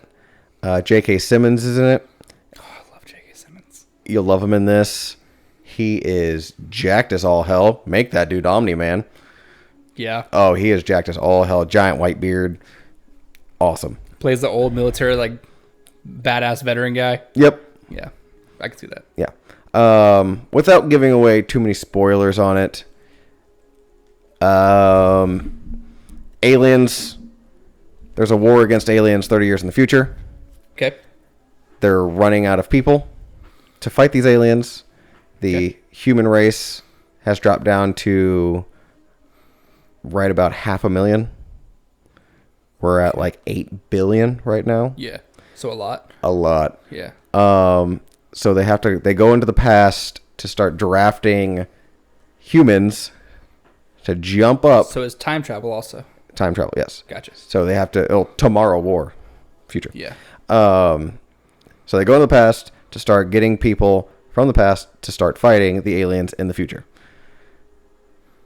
J.K. Simmons is in it. Oh, I love J.K. Simmons. You'll love him in this. He is jacked as all hell. Make that dude Omni-Man. Yeah. Oh, he is jacked as all hell. Giant white beard. Awesome. Plays the old military, like, badass veteran guy. Yep. Yeah. I can see that. Yeah. Without giving away too many spoilers on it. Aliens. There's a war against aliens 30 years in the future. Okay. They're running out of people to fight these aliens. The human race has dropped down to right about 500,000. We're at like 8 billion right now. Yeah. So a lot. A lot. Yeah. So they go into the past to start drafting humans to jump up. So it's time travel also. Time travel, yes. Gotcha. So they have to, Tomorrow War, future. Yeah. So they go in the past to start getting people from the past to start fighting the aliens in the future.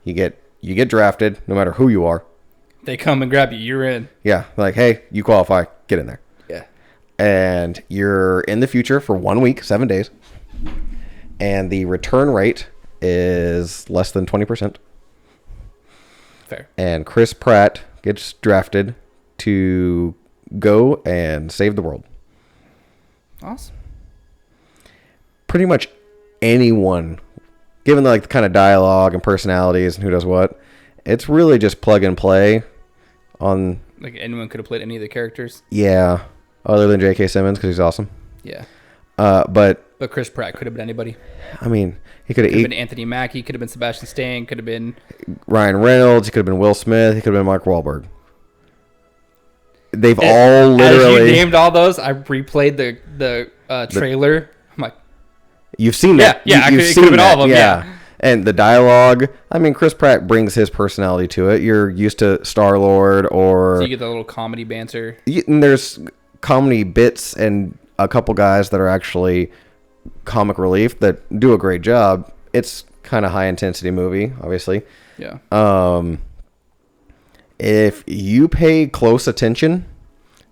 You you get drafted, no matter who you are. They come and grab you. You're in. Yeah, like, hey, you qualify. Get in there. Yeah. And you're in the future for 1 week, 7 days. And the return rate is less than 20%. Fair. And Chris Pratt gets drafted to go and save the world. Awesome. Pretty much anyone, given like the kind of dialogue and personalities and who does what, it's really just plug and play on... Like anyone could have played any of the characters? Yeah. Other than J.K. Simmons, because he's awesome. Yeah. But Chris Pratt could have been anybody. I mean, he could have been Anthony Mackie, could have been Sebastian Stan, could have been Ryan Reynolds, he could have been Will Smith, he could have been Mark Wahlberg. They've all literally... As you named all those, I replayed the trailer. I'm like... You've seen that. Yeah, You've it could have been all of them, yeah. And the dialogue, I mean, Chris Pratt brings his personality to it. You're used to Star-Lord or... So you get the little comedy banter. And there's comedy bits and a couple guys that are actually comic relief that do a great job. It's kind of high-intensity movie, obviously. Yeah. If you pay close attention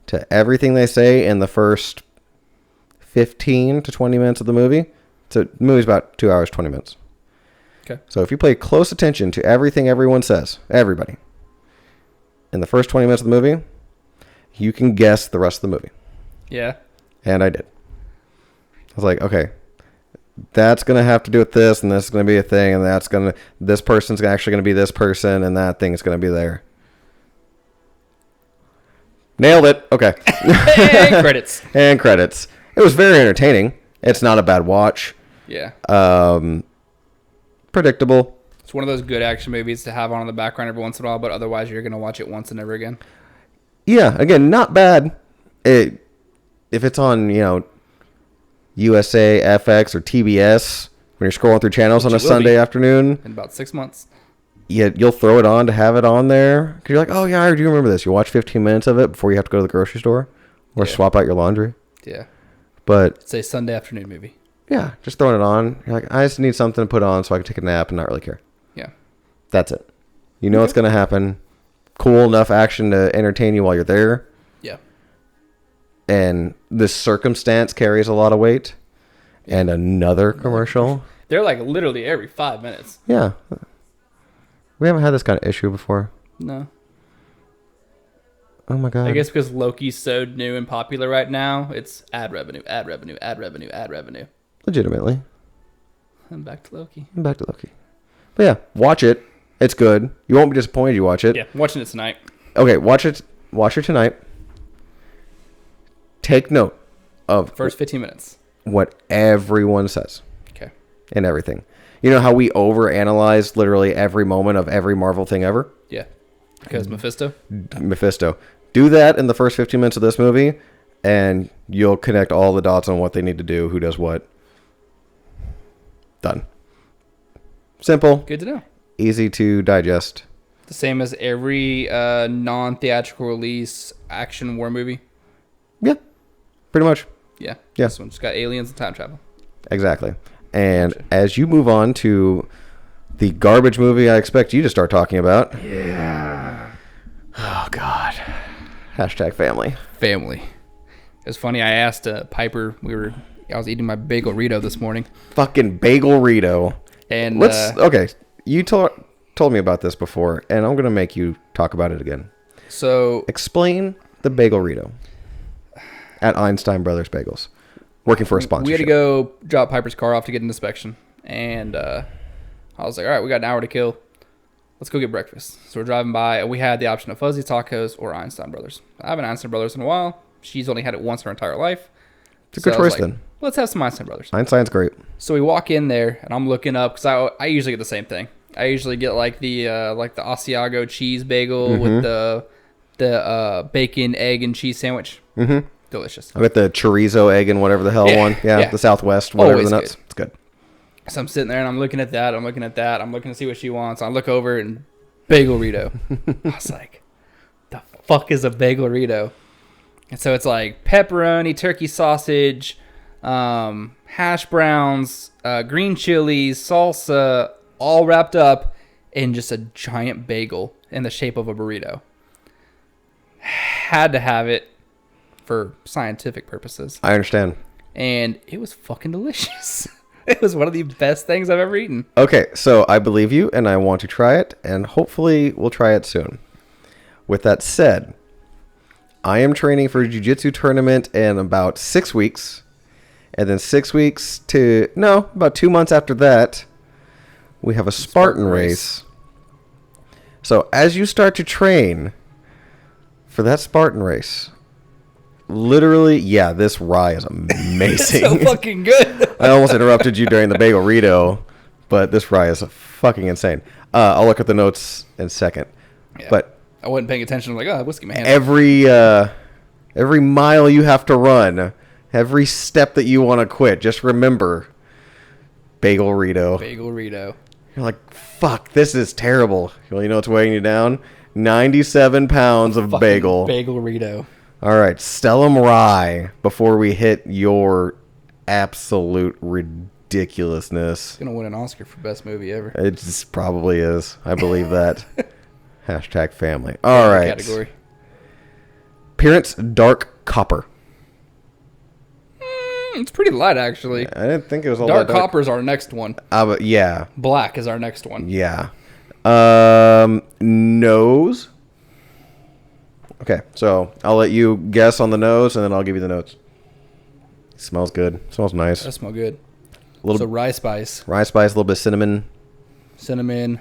to everything they say in the first 15 to 20 minutes of the movie, so the movie's about 2 hours, 20 minutes. Okay. So if you pay close attention to everything everyone says, everybody, in the first 20 minutes of the movie, you can guess the rest of the movie. Yeah. And I did. I was like, okay, that's going to have to do with this, and this is going to be a thing, and this person's actually going to be this person, and that thing is going to be there. Nailed it. Okay. And credits. And credits. It was very entertaining. It's not a bad watch. Yeah. Predictable. It's one of those good action movies to have on in the background every once in a while, but otherwise you're going to watch it once and never again. Yeah, again, not bad. If it's on, USA, FX, or TBS, when you're scrolling through channels on a Sunday afternoon. In about 6 months. Yeah, you'll throw it on to have it on there. Because you're like, oh, yeah, I do remember this. You watch 15 minutes of it before you have to go to the grocery store or swap out your laundry. Yeah. But It's a Sunday afternoon movie. Yeah, just throwing it on. You're like, I just need something to put on so I can take a nap and not really care. Yeah. That's it. You know what's going to happen. Cool enough action to entertain you while you're there. Yeah. And the circumstance carries a lot of weight. And another commercial. They're like literally every 5 minutes. Yeah. We haven't had this kind of issue before. No. Oh my God. I guess because Loki's so new and popular right now, it's ad revenue, ad revenue, ad revenue, ad revenue. Legitimately. And back to Loki. Back to Loki. But yeah, watch it. It's good. You won't be disappointed you watch it. Yeah, I'm watching it tonight. Okay, watch it tonight. Take note of First 15 minutes. What everyone says. Okay. And everything. You know how we overanalyze literally every moment of every Marvel thing ever? Yeah. Because Mephisto? Mephisto. Do that in the first 15 minutes of this movie, and you'll connect all the dots on what they need to do, who does what. Done. Simple. Good to know. Easy to digest. The same as every non-theatrical release action war movie? Yeah. Pretty much. Yeah. Yeah. This one's got aliens and time travel. Exactly. And as you move on to the garbage movie I expect you to start talking about. Yeah. Oh, God. Hashtag family. Family. It was funny. I asked Piper. I was eating my bagel Rito this morning. Fucking bagel Rito. And okay. You told me about this before, and I'm gonna make you talk about it again. So explain the bagel Rito at Einstein Brothers Bagels, working for a sponsorship. We had to go drop Piper's car off to get an inspection, and I was like, all right, we got an hour to kill. Let's go get breakfast. So we're driving by, and we had the option of Fuzzy Tacos or Einstein Brothers. I haven't Einstein Brothers in a while. She's only had it once in her entire life. It's a good choice then. Let's have some Einstein Brothers. Einstein's great. So we walk in there, and I'm looking up because I usually get the same thing. I usually get like the Asiago cheese bagel with the bacon, egg, and cheese sandwich. Mm-hmm. Delicious. I get the chorizo, egg, and whatever the hell one. Yeah, the Southwest, whatever always the nuts. Good. It's good. So I'm sitting there, and I'm looking at that. I'm looking to see what she wants. I look over, and bagel Rito. I was like, the fuck is a bagel Rito? And so it's like pepperoni, turkey sausage, hash browns, green chilies, salsa, all wrapped up in just a giant bagel in the shape of a burrito. Had to have it for scientific purposes. I understand. And it was fucking delicious. It was one of the best things I've ever eaten. Okay, so I believe you, and I want to try it, and hopefully we'll try it soon. With that said, I am training for a jiu-jitsu tournament in about 6 weeks. And then 6 weeks to... No, about 2 months after that, we have a Spartan race. So as you start to train for that Spartan race... Literally, yeah, this rye is amazing. So fucking good. I almost interrupted you during the bagel Rito, but this rye is fucking insane. I'll look at the notes in a second. Yeah, but I wasn't paying attention. I'm like, oh, whiskey man. Every mile you have to run, every step that you want to quit, just remember bagel Rito. Bagel Rito. You're like, fuck, this is terrible. Well, you know what's weighing you down? 97 pounds of Fucking bagel. Bagel Rito. All right, Stellum Rye, before we hit your absolute ridiculousness. It's going to win an Oscar for best movie ever. It just probably is. I believe that. Hashtag family. All right. Category. Appearance, dark copper. It's pretty light, actually. I didn't think it was all Dark that dark. copper is our next one. But yeah. Black is our next one. Yeah. Nose. Okay, so I'll let you guess on the nose, and then I'll give you the notes. Smells good. Smells nice. That smell good. Little rye spice. Rye spice, a little bit of cinnamon. Cinnamon.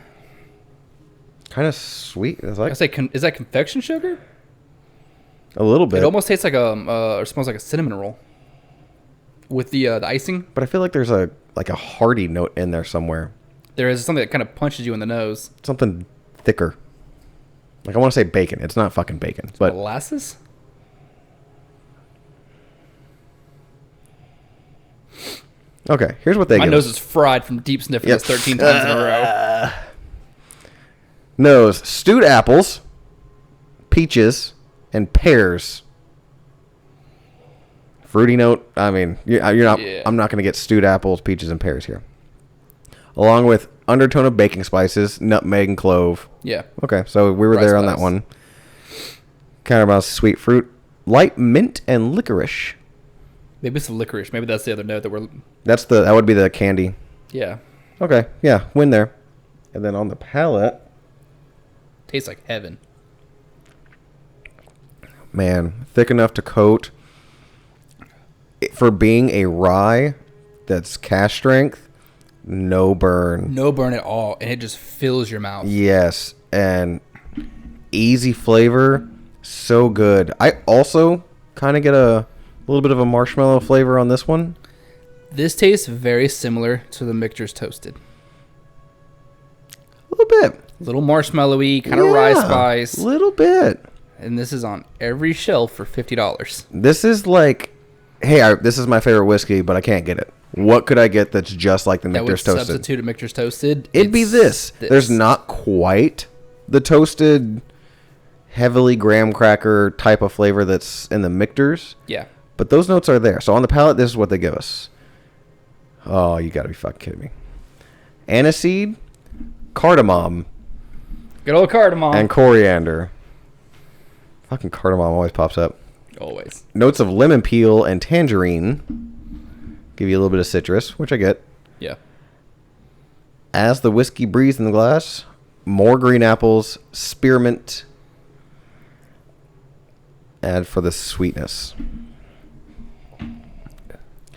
Kind of sweet. It's like, I say, is that confection sugar? a little bit. It almost tastes like or smells like a cinnamon roll. With the icing. But I feel like there's a hearty note in there somewhere. There is something that kind of punches you in the nose. Something thicker. Like, I want to say bacon. It's not fucking bacon. But molasses? okay, here's what they My give nose us. is fried from deep sniffing Yep. this 13 times in a row. Nose, stewed apples, peaches, and pears. Fruity note. I mean, you're not. Yeah. I'm not going to get stewed apples, peaches, and pears here. Along with undertone of baking spices, nutmeg, and clove. Yeah. Okay, so we were Rice there on that spice. one. Kind of about sweet fruit, light mint, and licorice. Maybe it's licorice. Maybe that's the other note that we're... That would be the candy. Yeah. Okay, yeah, win there. And then on the palate, Tastes like heaven. man, thick enough to coat. For being a rye that's cash strength, no burn. No burn at all. And it just fills your mouth. Yes, and easy flavor, so good. I also kind of get a little bit of a marshmallow flavor on this one. This tastes very similar to the Mixtures Toasted. A little bit. A little marshmallowy, kind of rye spice. A little bit. And this is on every shelf for $50. This is like, hey, this is my favorite whiskey, but I can't get it. What could I get that's just like the That would Mixtures Toasted? substitute a Mixtures Toasted. It'd be this. There's not quite the toasted, heavily graham cracker type of flavor that's in the Mixtures. Yeah. But those notes are there. So on the palate, this is what they give us. Oh, you gotta be fucking kidding me. Aniseed, cardamom, Good old cardamom. and coriander. Fucking cardamom always pops up. Always. Notes of lemon peel and tangerine. Give you a little bit of citrus, which I get. Yeah. As the whiskey breathes in the glass, more green apples, spearmint. Add for the sweetness.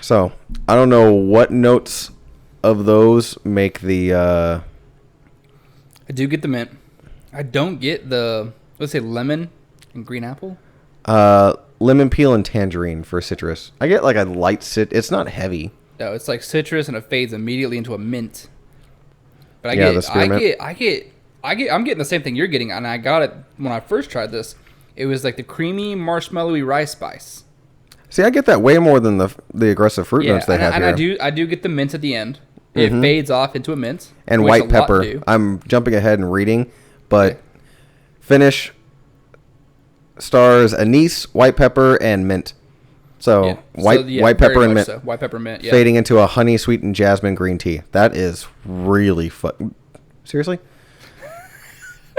So, I don't know what notes of those make the... I do get the mint. I don't get the, let's say, lemon and green apple. lemon peel and tangerine for citrus. I get like a light it's not heavy. No, it's like citrus and it fades immediately into a mint. But Yeah, the spearmint. I'm getting the same thing you're getting, and I got it when I first tried this. It was like the creamy marshmallowy rice spice. See, I get that way more than the aggressive fruit notes they and, have and here. I do get the mint at the end. It fades off into a mint. And which white a lot pepper. do. I'm jumping ahead and reading, but Okay. finish stars anise, white pepper, and mint. So Yeah. white So, yeah, white very pepper and much mint so. White pepper mint. Yeah. fading into a honey sweetened jasmine green tea. That is really fun. Seriously?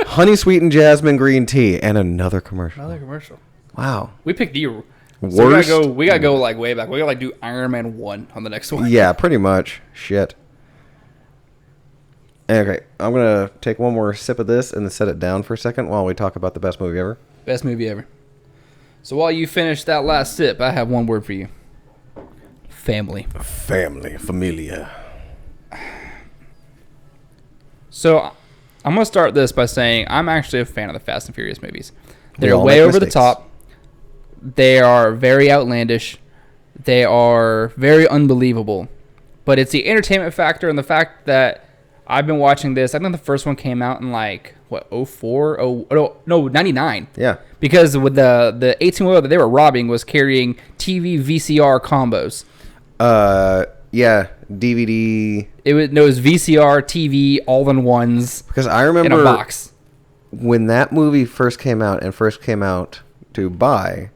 Honey sweetened jasmine green tea, and another commercial. Another commercial. Wow. We picked the Worst. So we gotta go like way back. We gotta like do Iron Man 1 on the next one. Yeah, pretty much. Shit. Okay, I'm gonna take one more sip of this and then set it down for a second while we talk about the best movie ever. Best movie ever. So while you finish that last sip, I have one word for you. Family. Family. Familia. So I'm going to start this by saying I'm actually a fan of the Fast and Furious movies. We They're all way make over mistakes. the top. They are very outlandish. They are very unbelievable. But it's the entertainment factor and the fact that I've been watching this. I think the first one came out in like, what, 04? Oh, no, 99. Yeah. Because with the 18-wheeler that they were robbing was carrying TV VCR combos. Yeah, DVD. It was VCR, TV, all-in-ones Because I in remember a box. when that movie first came out to buy,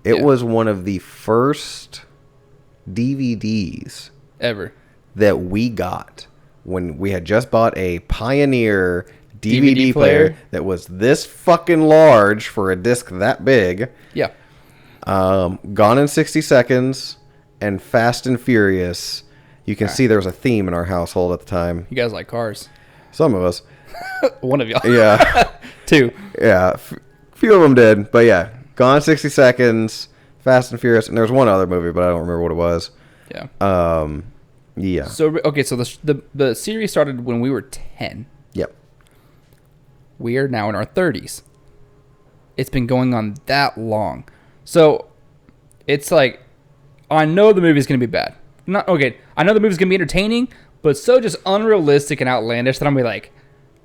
it Yeah. was one of the first DVDs Ever. that we got when we had just bought a Pioneer DVD DVD player player that was this fucking large for a disc that big. Yeah. Gone in 60 Seconds and Fast and Furious. You can see there was a theme in our household at the time. You guys like cars. Some of us. One of y'all. Yeah. Two. Yeah. Few of them did. But yeah. Gone in 60 Seconds, Fast and Furious. And there was one other movie, but I don't remember what it was. Yeah. Yeah. So, okay, so the series started when we were 10. Yep. We are now in our 30s. It's been going on that long. So, it's like, I know the movie's going to be bad. I know the movie's going to be entertaining, but so just unrealistic and outlandish that I'm going to be like,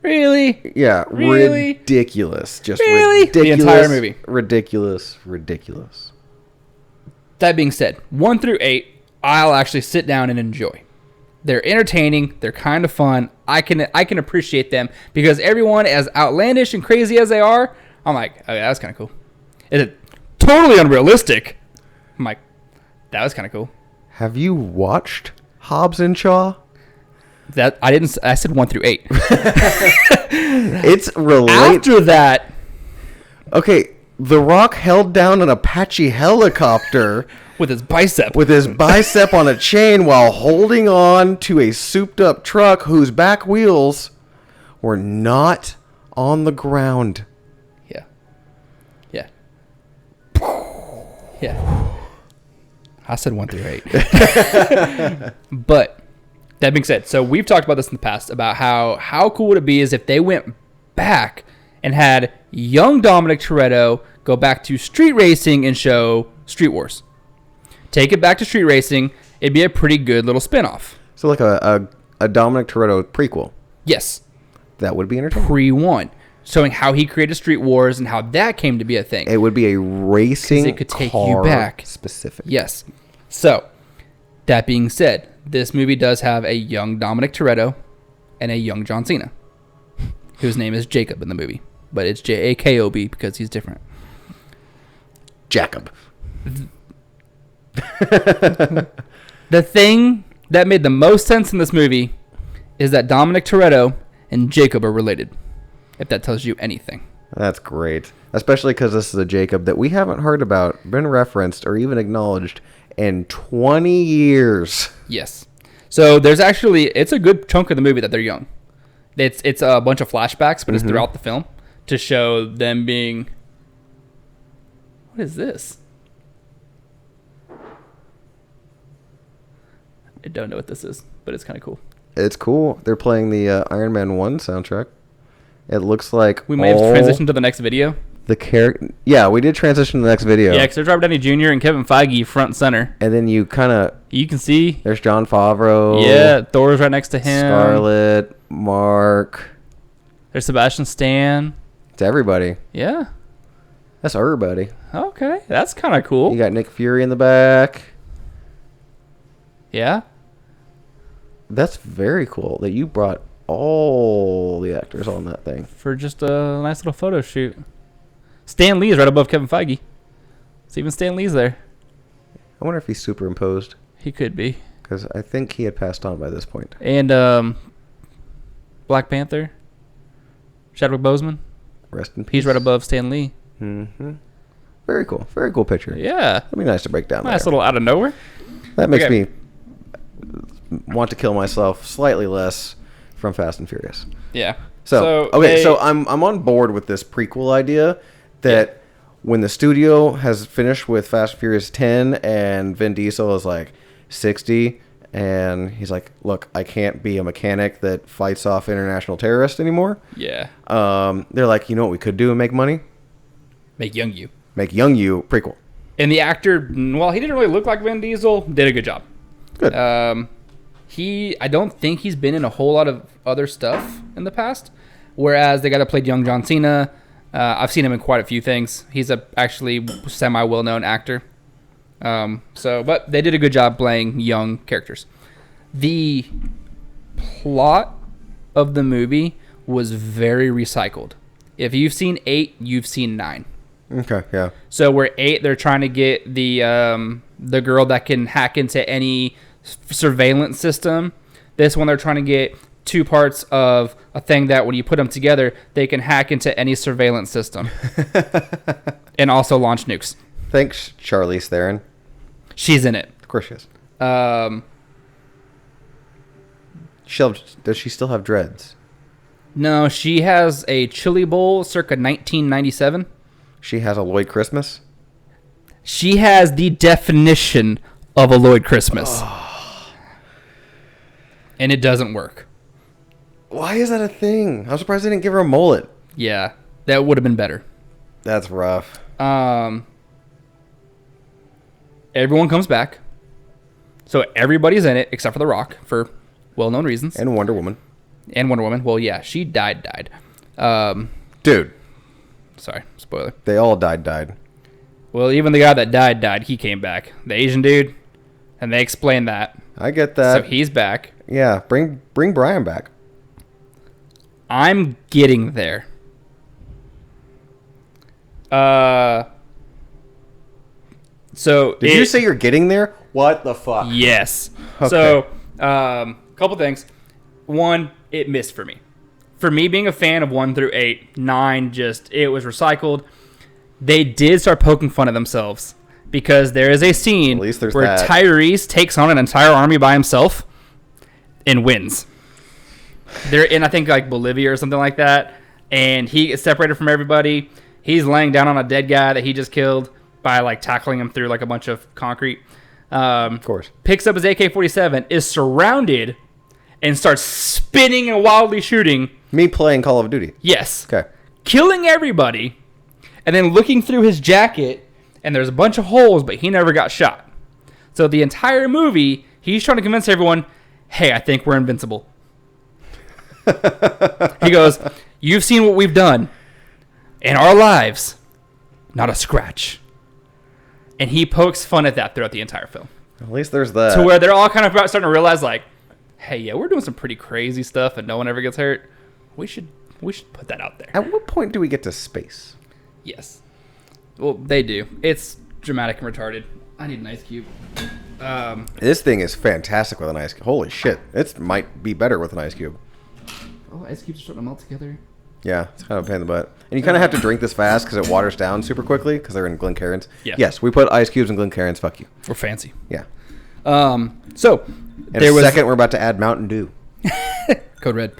really? Yeah. Really? Ridiculous. Just Really? ridiculous. The entire movie. Ridiculous. That being said, 1 through 8, I'll actually sit down and enjoy. They're entertaining. They're kind of fun. I can appreciate them because everyone, as outlandish and crazy as they are, I'm like, oh, yeah, that's kind of cool. Is it totally unrealistic? I'm like, that was kind of cool. Have you watched Hobbs and Shaw? I said 1 through 8. It's related. After that, Okay, The Rock held down an Apache helicopter with his bicep. with his bicep on a chain while holding on to a souped-up truck whose back wheels were not on the ground. Yeah. Yeah. Yeah. I said 1 through 8. But that being said, so we've talked about this in the past about how cool would it be is if they went back and had young Dominic Toretto go back to street racing and show Street Wars. Take it back to street racing. It'd be a pretty good little spinoff. So like a Dominic Toretto prequel. Yes. That would be entertaining. Pre-1. Showing how he created Street Wars and how that came to be a thing. It would be a racing 'Cause it could take car you back. specific. Yes. So, that being said, this movie does have a young Dominic Toretto and a young John Cena, whose name is Jacob in the movie. But it's Jakob because he's different. Jacob. The thing that made the most sense in this movie is that Dominic Toretto and Jacob are related, if that tells you anything. That's great. Especially because this is a Jacob that we haven't heard about, been referenced, or even acknowledged in 20 years. Yes. So there's actually, it's a good chunk of the movie that they're young. It's a bunch of flashbacks, but it's throughout the film to show them being... What is this? I don't know what this is, but it's kind of cool. It's cool. They're playing the Iron Man 1 soundtrack. It looks like We may have transitioned to the next video. the character. Yeah, we did transition to the next video. Yeah, because there's Robert Downey Jr. and Kevin Feige front and center. And then you kind of... You can see. There's John Favreau. Yeah, Thor's right next to him. Scarlett, Mark. There's Sebastian Stan. It's everybody. Yeah. That's everybody. Okay, that's kind of cool. You got Nick Fury in the back. Yeah. That's very cool that you brought all the actors on that thing. For just a nice little photo shoot. Stan Lee is right above Kevin Feige. So even Stan Lee's there. I wonder if he's superimposed, He could be. because I think he had passed on by this point. And Black Panther. Chadwick Boseman. Rest in peace. He's right above Stan Lee. Mm-hmm. Very cool. Very cool picture. Yeah. That'd be nice to break down. Nice there. little out of nowhere. That makes me want to kill myself slightly less from Fast and Furious. Yeah. So I'm on board with this prequel idea that when the studio has finished with Fast and Furious 10 and Vin Diesel is like 60 and he's like, look, I can't be a mechanic that fights off international terrorists anymore. Yeah. They're like, you know what we could do and make money? Make young you. Make young you prequel. And the actor, well, he didn't really look like Vin Diesel. Did a good job. Good. I don't think he's been in a whole lot of other stuff in the past. Whereas the guy that played young John Cena, I've seen him in quite a few things. He's a actually semi-well-known actor. But they did a good job playing young characters. The plot of the movie was very recycled. If you've seen 8, you've seen 9. Okay, yeah. So where 8, they're trying to get the girl that can hack into any surveillance system. This one, they're trying to get 2 parts of a thing that when you put them together, they can hack into any surveillance system and also launch nukes. Thanks, Charlize Theron. She's in it. Of course she is. Does she still have dreads? No, she has a chili bowl circa 1997. She has a Lloyd Christmas? She has the definition of a Lloyd Christmas. Oh. And it doesn't work. Why is that a thing? I'm surprised they didn't give her a mullet. Yeah, that would have been better. That's rough. Everyone comes back. So everybody's in it except for The Rock for well-known reasons. And Wonder Woman. Well, yeah, she died. Dude. Sorry, spoiler. They all died. Well, even the guy that died, he came back. The Asian dude. And they explained that. I get that. So he's back. Yeah, bring Brian back. I'm getting there. So did you say you're getting there? What the fuck? Yes. Okay. So, couple things. 1, it missed for me. For me, being a fan of 1 through 8, 9 it was recycled. They did start poking fun of themselves because there is a scene where Tyrese takes on an entire army by himself and wins. They're in, I think, like Bolivia or something like that, and he gets separated from everybody. He's laying down on a dead guy that he just killed by like tackling him through like a bunch of concrete. Of course. Picks up his AK-47, is surrounded, and starts spinning and wildly shooting. Me playing Call of Duty. Yes. Okay. Killing everybody, and then looking through his jacket, and there's a bunch of holes, but he never got shot. So the entire movie, he's trying to convince everyone, hey, I think we're invincible. He goes, you've seen what we've done in our lives. Not a scratch. And he pokes fun at that throughout the entire film. At least there's that. To where they're all kind of starting to realize, like, hey, yeah, we're doing some pretty crazy stuff and no one ever gets hurt. We should put that out there. At what point do we get to space? Yes. Well, they do. It's dramatic and retarded. I need an ice cube. This thing is fantastic with an ice cube. Holy shit. It might be better with an ice cube. Oh, ice cubes are starting to melt together. Yeah, it's kind of a pain in the butt. And you kind of have to drink this fast because it waters down super quickly because they're in Glencairns. Yeah. Yes, we put ice cubes in Glencairns. Fuck you. We're fancy. Yeah. So, in a second, we're about to add Mountain Dew. Code Red.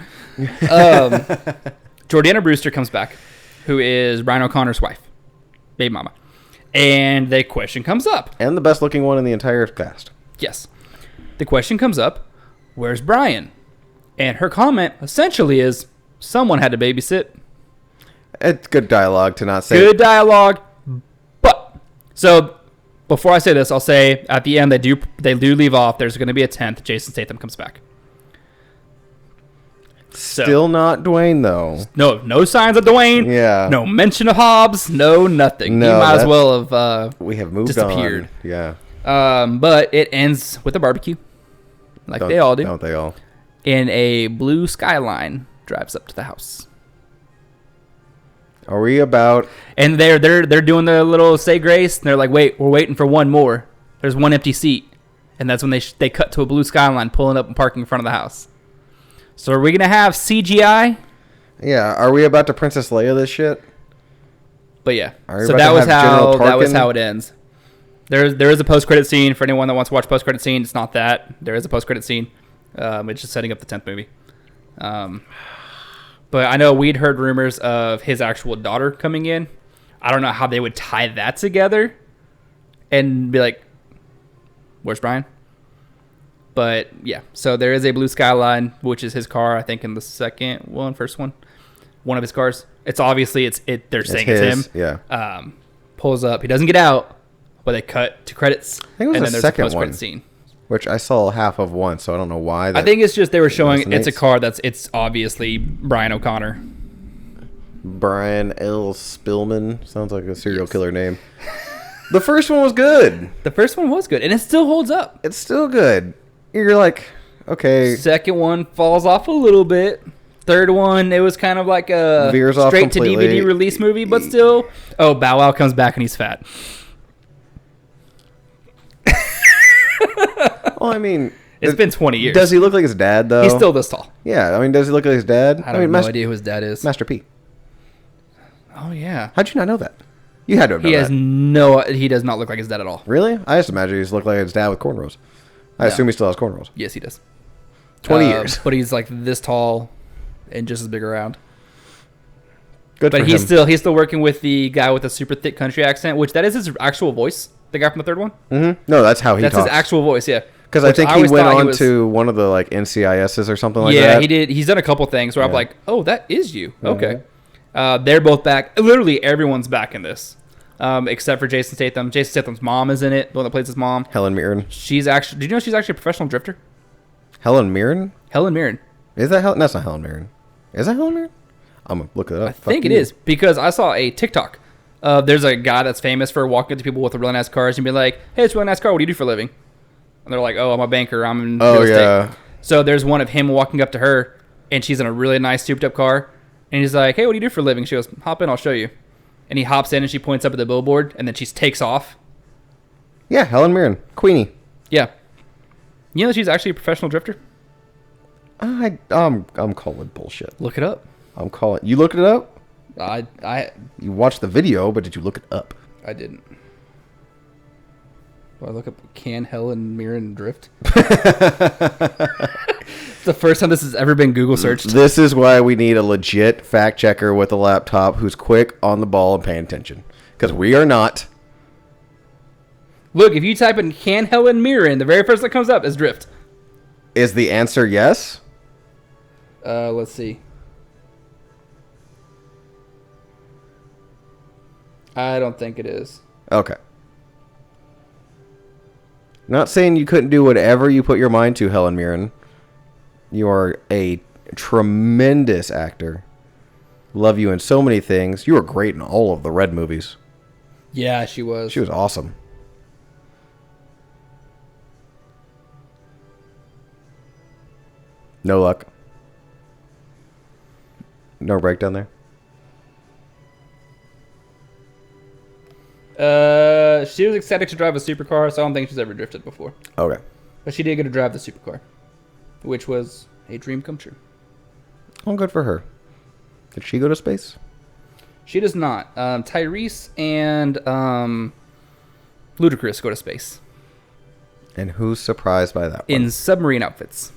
Jordana Brewster comes back, who is Brian O'Connor's wife, baby mama. And the question comes up. And the best looking one in the entire cast. Yes. The question comes up, where's Brian? And her comment essentially is, someone had to babysit. It's good dialogue to not say. Good dialogue. But, so, before I say this, I'll say at the end they do leave off. There's going to be a 10th. Jason Statham comes back. Still not Dwayne, though. No signs of Dwayne. Yeah. No mention of Hobbs. No nothing. No, he might as well have we have moved disappeared. On. Yeah. But it ends with a barbecue. Like they all do. Don't they all? And a blue Skyline drives up to the house. Are we about? And they're doing their little say grace. And they're like, wait, we're waiting for one more. There's one empty seat. And that's when they cut to a blue Skyline pulling up and parking in front of the house. So are we going to have CGI? Yeah, are we about to Princess Leia this shit? But yeah, Are we so about that to was have General that was Tarkin? how it ends. There is a post-credit scene for anyone that wants to watch post-credit scene. It's not that. There is a post-credit scene. It's just setting up the 10th movie. But I know we'd heard rumors of his actual daughter coming in. I don't know how they would tie that together and be like, where's Brian? But yeah, so there is a blue Skyline, which is his car, I think in the first one. One of his cars. It's obviously, they're saying it's him. Yeah. Pulls up. He doesn't get out, but they cut to credits. I think it was the second one. Scene. Which I saw half of once, so I don't know why. I think it's just they were showing resonates. it's a car it's obviously Brian O'Connor. Brian L. Spillman. Sounds like a serial killer name. The first one was good. The first one was good, and it still holds up. It's still good. You're like, okay. Second one falls off a little bit. Third one, it was kind of like a Veers off straight to completely. DVD release movie, but still. Oh, Bow Wow comes back and he's fat. Well, I mean, It's been 20 years. Does he look like his dad, though? He's still this tall. Yeah, I mean, does he look like his dad? I have no idea who his dad is. Master P. Oh, yeah. How'd you not know that? You had to have known that. He does not look like his dad at all. Really? I just imagine he's looked like his dad with cornrows. I assume he still has cornrows. Yes, he does. 20 years. But he's like this tall and just as big around. Good for But him. he's still working with the guy with the super thick country accent, which that is his actual voice. The guy from the third one. Mm-hmm. No, that's how he talks. That's his actual voice. Yeah. Because I Which think he always went thought on to one of the like NCISs or something like that. Yeah, he did. He's done a couple things where I'm like, oh, that is you. Okay. They're both back. Literally everyone's back in this, except for Jason Statham. Jason Statham's mom is in it. The one that plays his mom. Helen Mirren. She's actually. Did you know she's actually a professional drifter? Helen Mirren? Helen Mirren. Is that Helen? That's not Helen Mirren. Is that Helen Mirren? I'm gonna look it up. I think it is because I saw a TikTok. There's a guy that's famous for walking up to people with really nice cars and be like, "Hey, it's a really nice car. What do you do for a living?" And they're like, "Oh, I'm a banker. I'm in real estate." Yeah. So there's one of him walking up to her, and she's in a really nice souped up car, and he's like, "Hey, what do you do for a living?" She goes, "Hop in, I'll show you." And he hops in, and she points up at the billboard, and then she takes off. Yeah, Helen Mirren, Queenie. Yeah, you know she's actually a professional drifter. I'm calling bullshit. Look it up. I'm calling. You looked it up? I You watched the video, but did you look it up? I didn't. Do I look up can Helen Mirren drift? It's the first time this has ever been Google searched. This is why we need a legit fact checker with a laptop who's quick on the ball and paying attention. Because we are not. Look, if you type in can Helen Mirren, the very first that comes up is drift. Is the answer yes? Let's see. I don't think it is. Okay. Not saying you couldn't do whatever you put your mind to, Helen Mirren. You are a tremendous actor. Love you in so many things. You were great in all of the Red movies. Yeah, she was. She was awesome. No luck. No breakdown there. She was ecstatic to drive a supercar, so I don't think she's ever drifted before. Okay. But she did get to drive the supercar, which was a dream come true. Well, good for her. Did she go to space? She does not. Tyrese and Ludacris go to space. And who's surprised by that one? In submarine outfits.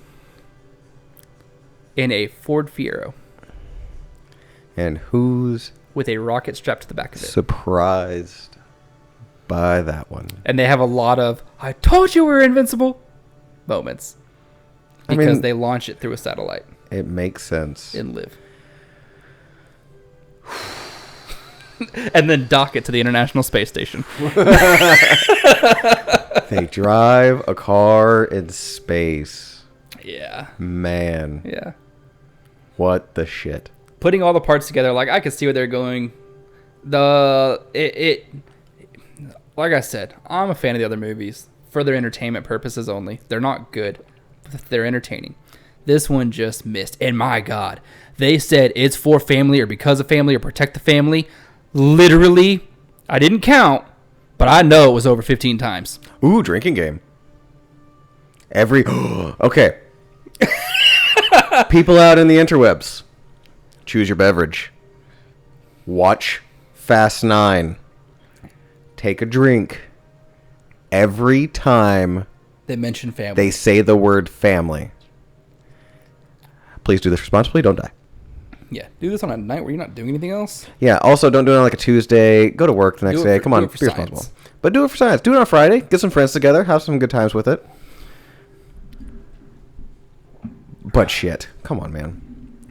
In a Ford Fiero. And who's With a rocket strapped to the back of it. surprised by that one? And they have a lot of, I told you we were invincible moments. Because they launch it through a satellite. It makes sense. And live. And then dock it to the International Space Station. They drive a car in space. Yeah. Man. Yeah. What the shit? Putting all the parts together, like I could see where they're going. Like I said, I'm a fan of the other movies for their entertainment purposes only. They're not good, but they're entertaining. This one just missed, and my God, they said it's for family or because of family or protect the family. Literally, I didn't count, but I know it was over 15 times. Ooh, drinking game. Okay. People out in the interwebs. choose your beverage. Watch Fast 9. Take a drink every time They mention family. they say the word family. Please do this responsibly. Don't die. Yeah, do this on a night where you're not doing anything else. Yeah, also don't do it on like a Tuesday. Go to work the next day. Come on, be responsible. But do it for science. Do it on Friday. Get some friends together. Have some good times with it. But shit. Come on, man.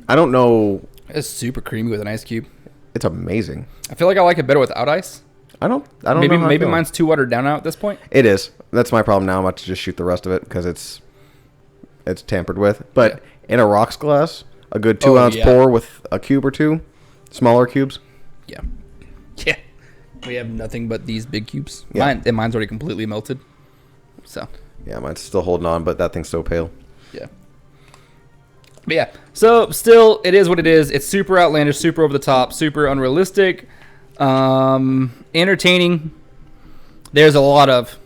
I don't know. It's super creamy with an ice cube. It's amazing. I feel like I like it better without ice. I don't Maybe know. maybe mine's too watered down now at this point. It is. That's my problem now. I'm about to just shoot the rest of it because it's tampered with. But in a rocks glass, a good 2-ounce pour with a cube or two, smaller cubes. Yeah. Yeah. We have nothing but these big cubes. Yeah. Mine's already completely melted. So. Yeah, mine's still holding on, but that thing's so pale. Yeah. But yeah. So still, it is what it is. It's super outlandish, super over the top, super unrealistic, entertaining. There's a lot of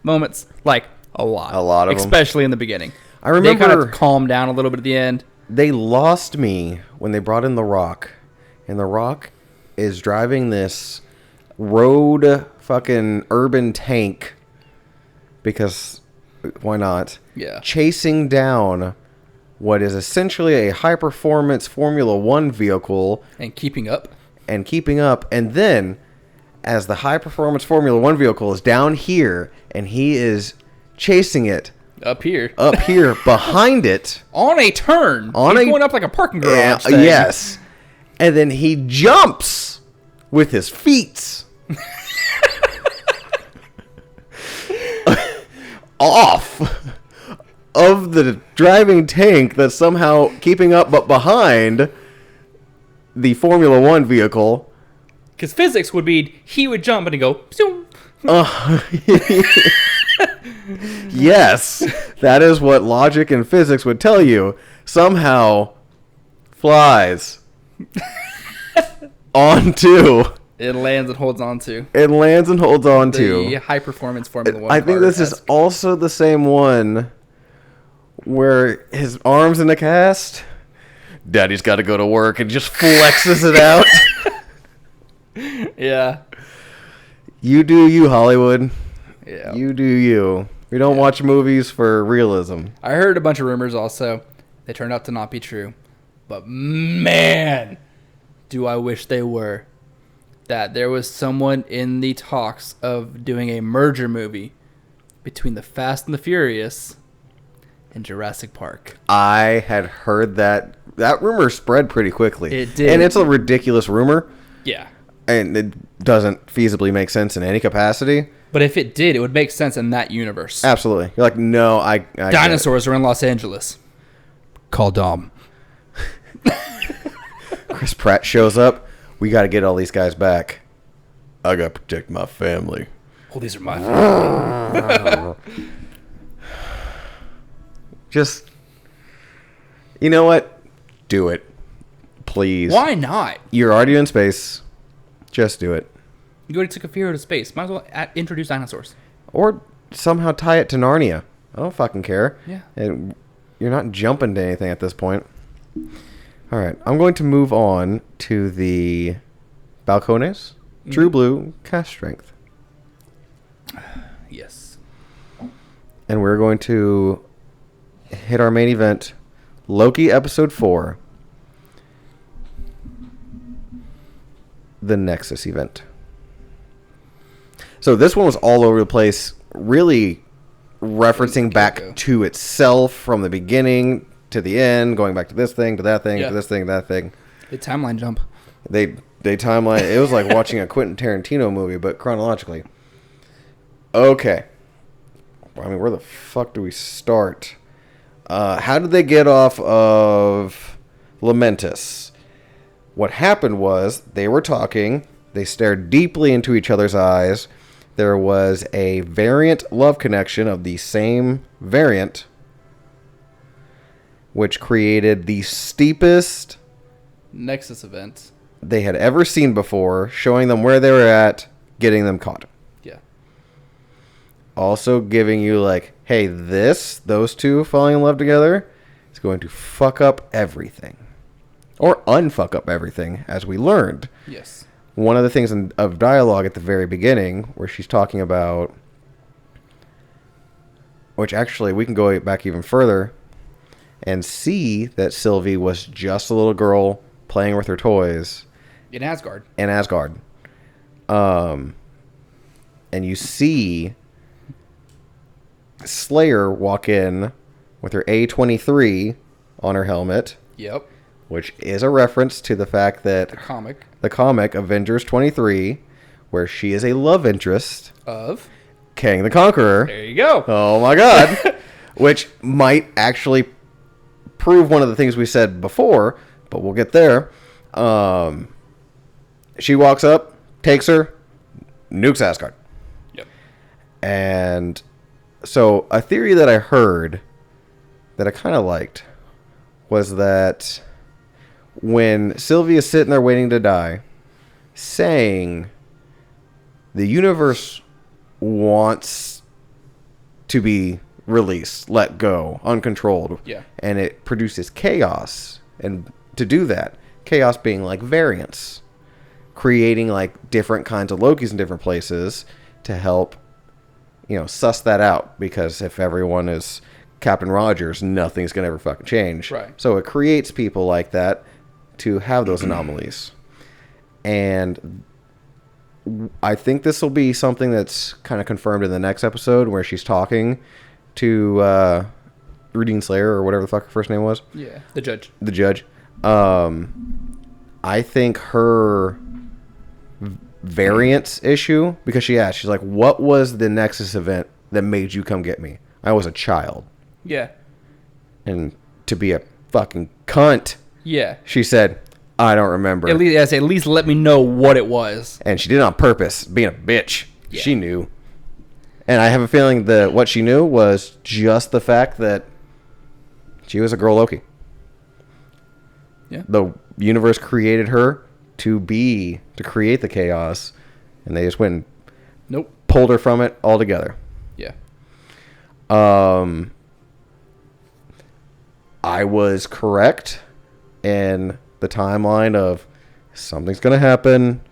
moments, like a lot of them. Especially in the beginning. I remember they kind of calm down a little bit at the end. They lost me when they brought in The Rock, and The Rock is driving this road fucking urban tank because why not? Yeah. Chasing down what is essentially a high performance Formula 1 vehicle And keeping up. And then as the high performance Formula 1 vehicle is down here and he is chasing it Up here behind it on a turn. He's going up like a parking garage thing. Yes. And then he jumps with his feet off of the driving tank that's somehow keeping up but behind the Formula 1 vehicle. Because physics would be he would jump and he'd go zoom. Yes, that is what logic and physics would tell you. Somehow flies onto. It lands and holds on to. The high performance Formula 1. I think this is also the same one where his arm's in a cast. Daddy's got to go to work and just flexes it out. Yeah. You do you, Hollywood. Yeah. You do you. We don't watch movies for realism. I heard a bunch of rumors also. They turned out to not be true. But man, do I wish they were. That there was someone in the talks of doing a merger movie between the Fast and the Furious and Jurassic Park. I had heard that. That rumor spread pretty quickly. It did. And it's a ridiculous rumor. Yeah. And it doesn't feasibly make sense in any capacity. But if it did, it would make sense in that universe. Absolutely. You're like, no, I Dinosaurs are in Los Angeles. Call Dom. Chris Pratt shows up. We got to get all these guys back. I got to protect my family. Oh, these are my family. Just, you know what? Do it. Please. Why not? You're already in space. Just do it. You already took a Fuhrer to space. Might as well introduce dinosaurs. Or somehow tie it to Narnia. I don't fucking care. Yeah. And you're not jumping to anything at this point. All right. I'm going to move on to the Balcones. True Blue Cask Strength. Yes. And we're going to hit our main event, Loki Episode 4. The Nexus event. So this one was all over the place, really referencing back to itself from the beginning to the end, going back to this thing, to that thing, to this thing, to that thing. The timeline jump. They timeline. It was like watching a Quentin Tarantino movie, but chronologically. Okay. I mean, where the fuck do we start? How did they get off of Lamentus? What happened was they were talking. They stared deeply into each other's eyes. There was a variant love connection of the same variant, which created the steepest Nexus event they had ever seen before, showing them where they were at, getting them caught. Yeah. Also giving you like, hey, those two falling in love together is going to fuck up everything. or unfuck up everything, as we learned. Yes. One of the things of dialogue at the very beginning where she's talking about, which actually we can go back even further and see that Sylvie was just a little girl playing with her toys In Asgard. And you see Slayer walk in with her A23 on her helmet. Yep. Which is a reference to the fact that the comic Avengers 23, where she is a love interest of Kang the Conqueror. There you go. Oh my god. Which might actually prove one of the things we said before, but we'll get there. She walks up, takes her, nukes Asgard. Yep. And so a theory that I heard that I kind of liked was that when Sylvie is sitting there waiting to die, saying the universe wants to be released, let go, uncontrolled, and it produces chaos, and to do that, chaos being like variants, creating like different kinds of Lokis in different places to help, suss that out, because if everyone is Captain Rogers, nothing's gonna ever fucking change. Right. So it creates people like that to have those anomalies. And I think this will be something that's kind of confirmed in the next episode where she's talking to Rudine Slayer, or whatever the fuck her first name was. Yeah, the judge. I think her variance issue, because she asked, she's like, what was the Nexus event that made you come get me? I was a child. Yeah. And to be a fucking cunt, yeah, she said, I don't remember. At least let me know what it was. And she did it on purpose, being a bitch. Yeah. She knew. And I have a feeling that what she knew was just the fact that she was a girl Loki. Yeah. The universe created her to create the chaos, and they just went and pulled her from it altogether. Yeah. I was correct in the timeline of something's going to happen.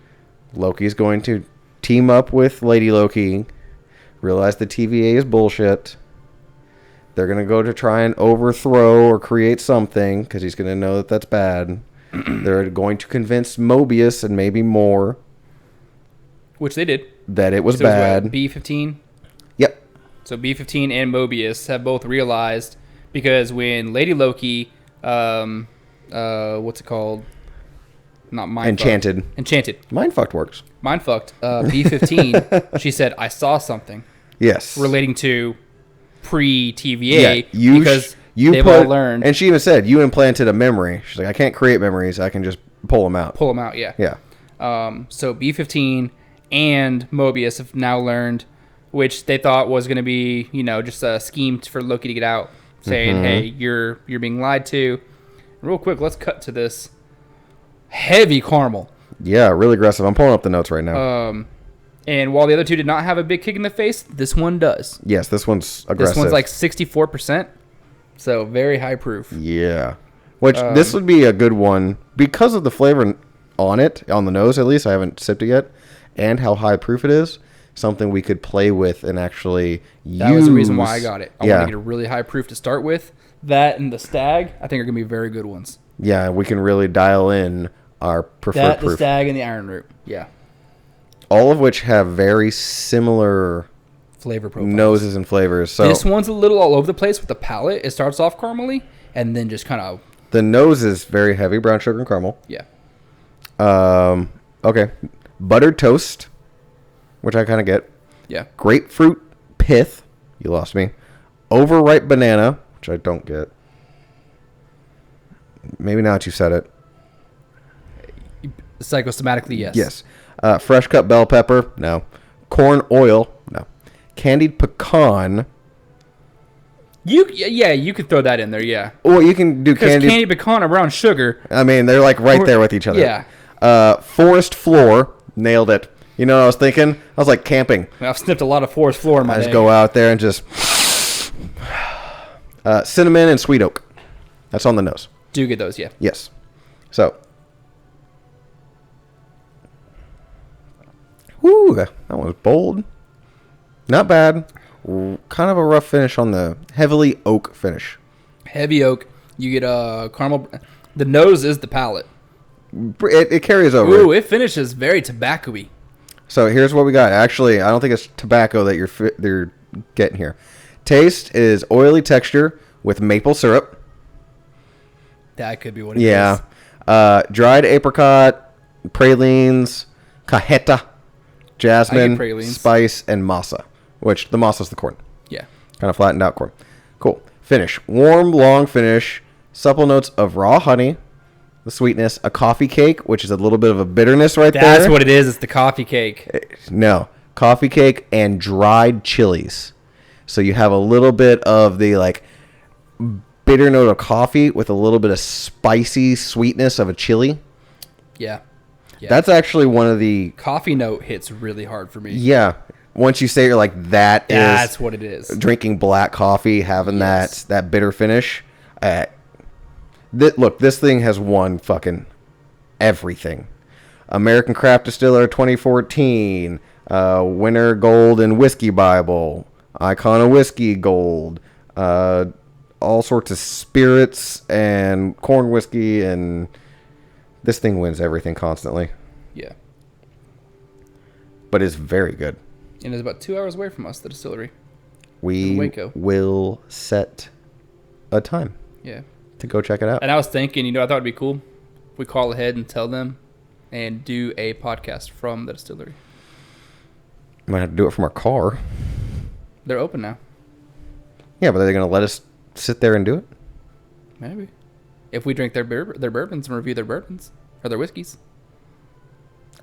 Loki's going to team up with Lady Loki, realize the TVA is bullshit. They're going to go to try and overthrow or create something, because he's going to know that that's bad. They're going to convince Mobius and maybe more. Which they did. That it was bad. B-15? Yep. So B-15 and Mobius have both realized, because when Lady Loki, what's it called? Not Mindfucked. Enchanted. Mindfucked works. Mindfucked. B-15, she said, I saw something. Yes. Relating to pre-TVA. Yeah, because they've all learned. And she even said, you implanted a memory. She's like, I can't create memories. I can just pull them out. Yeah. Yeah. So B-15 and Mobius have now learned, which they thought was going to be, just a scheme for Loki to get out, saying, hey, you're being lied to. Real quick, let's cut to this heavy caramel. Yeah, really aggressive. I'm pulling up the notes right now. And while the other two did not have a big kick in the face, this one does. Yes, this one's aggressive. This one's like 64%, so very high proof. Yeah. Which, this would be a good one, because of the flavor on it, on the nose at least, I haven't sipped it yet, and how high proof it is, something we could play with and actually use. That was the reason why I got it. I want to get a really high proof to start with. That and the Stag, I think, are going to be very good ones. Yeah, we can really dial in our preferred proof. The Stag and the Iron Root. Yeah. All of which have very similar flavor profiles. Noses and flavors. So this one's a little all over the place with the palate. It starts off caramely and then just kind of... The nose is very heavy, brown sugar and caramel. Yeah. Okay. Buttered toast, which I kind of get. Yeah. Grapefruit pith. You lost me. Overripe banana, which I don't get. Maybe now that you've said it. Psychosomatically, yes. Yes. Fresh cut bell pepper, no. Corn oil, no. Candied pecan. You could throw that in there, yeah. Or you can do candied pecan or brown sugar. I mean, they're like right there with each other. Yeah. Forest floor, nailed it. You know what I was thinking? I was like camping. I've sniffed a lot of forest floor in my day. I just go out there and just... cinnamon and sweet oak. That's on the nose. Do get those, yeah. Yes. So, whoo, that one was bold. Not bad. Kind of a rough finish on the heavily oak finish. Heavy oak. You get caramel. The nose is the palate. It carries over. Ooh, it finishes very tobacco-y. So here's what we got. Actually, I don't think it's tobacco that you're getting here. Taste is oily texture with maple syrup. That could be what it is. Dried apricot, pralines, cajeta, jasmine, spice, and masa. Which the masa is the corn. Yeah. Kind of flattened out corn. Cool. Finish. Warm, long finish. Supple notes of raw honey. The sweetness. A coffee cake, which is a little bit of a bitterness there. That's what it is. It's the coffee cake. No. Coffee cake and dried chilies. So you have a little bit of the like bitter note of coffee with a little bit of spicy sweetness of a chili. Yeah. That's actually one of the... Coffee note hits really hard for me. Yeah. Once you say it, you're like, that's what it is. Drinking black coffee, having that bitter finish. Look, this thing has won fucking everything. American Craft Distiller 2014, winner gold in Whiskey Bible, Icon of Whiskey gold, all sorts of spirits and corn whiskey, and this thing wins everything constantly. Yeah. But it's very good. And it's about 2 hours away from us, the distillery. We will set a time. Yeah. To go check it out. And I was thinking, I thought it'd be cool if we call ahead and tell them and do a podcast from the distillery. Might have to do it from our car. They're open now. Yeah, but are they going to let us sit there and do it? Maybe. If we drink their bourbons and review their bourbons or their whiskeys.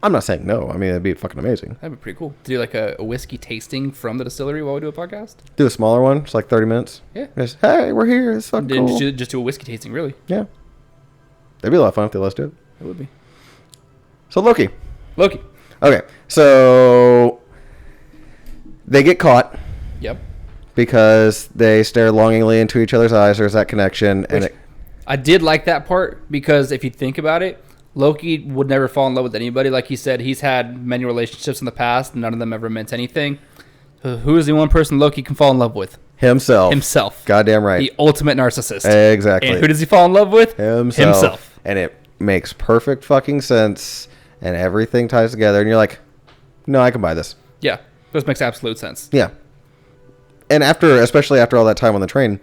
I'm not saying no. I mean, that'd be fucking amazing. That'd be pretty cool. To do like a whiskey tasting from the distillery while we do a podcast. Do a smaller one. It's like 30 minutes. Yeah. Just, hey, we're here. It's fucking cool. Just do a whiskey tasting, really. Yeah. That'd be a lot of fun if they let us do it. It would be. So, Loki. Okay. So, they get caught. Yep. Because they stare longingly into each other's eyes. There's that connection. I did like that part because if you think about it, Loki would never fall in love with anybody. Like he said, he's had many relationships in the past. None of them ever meant anything. Who is the one person Loki can fall in love with? Himself. Goddamn right. The ultimate narcissist. Exactly. And who does he fall in love with? Himself. And it makes perfect fucking sense. And everything ties together. And you're like, no, I can buy this. Yeah. This makes absolute sense. Yeah. And especially after all that time on the train,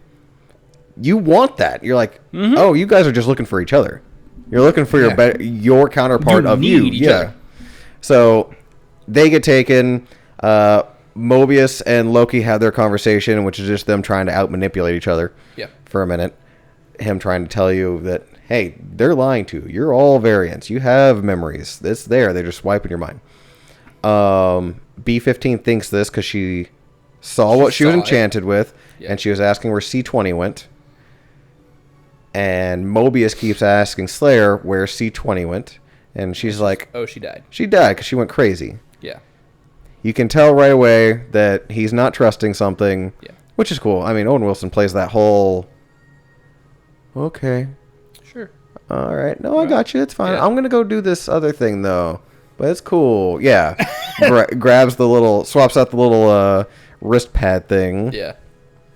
you want that. You're like, oh, you guys are just looking for each other. You're looking for your counterpart of you. Yeah. So they get taken. Mobius and Loki have their conversation, which is just them trying to out-manipulate each other for a minute. Him trying to tell you that, hey, they're lying to you. You're all variants. You have memories. It's there. They're just wiping your mind. B-15 thinks this because she saw what she was enchanted with, and she was asking where C-20 went. And Mobius keeps asking Slayer where C-20 went. And she's like... Oh, she died. She died because she went crazy. Yeah. You can tell right away that he's not trusting something, which is cool. I mean, Owen Wilson plays that whole... Okay. Sure. All right. No, I got you. It's fine. I'm going to go do this other thing, though. But it's cool. Yeah. Grabs the little... Swaps out the little wrist pad thing. Yeah.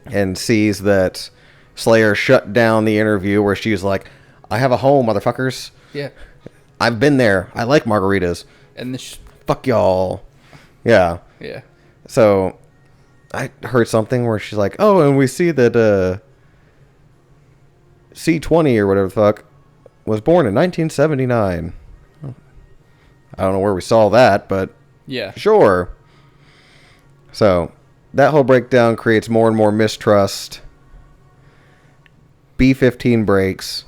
And sees that... Slayer shut down the interview where she was like, I have a home, motherfuckers. Yeah. I've been there. I like margaritas. And fuck y'all. Yeah. Yeah. So I heard something where she's like, oh, and we see that C-20 or whatever the fuck was born in 1979. I don't know where we saw that, but sure. So that whole breakdown creates more and more mistrust. B-15 breaks,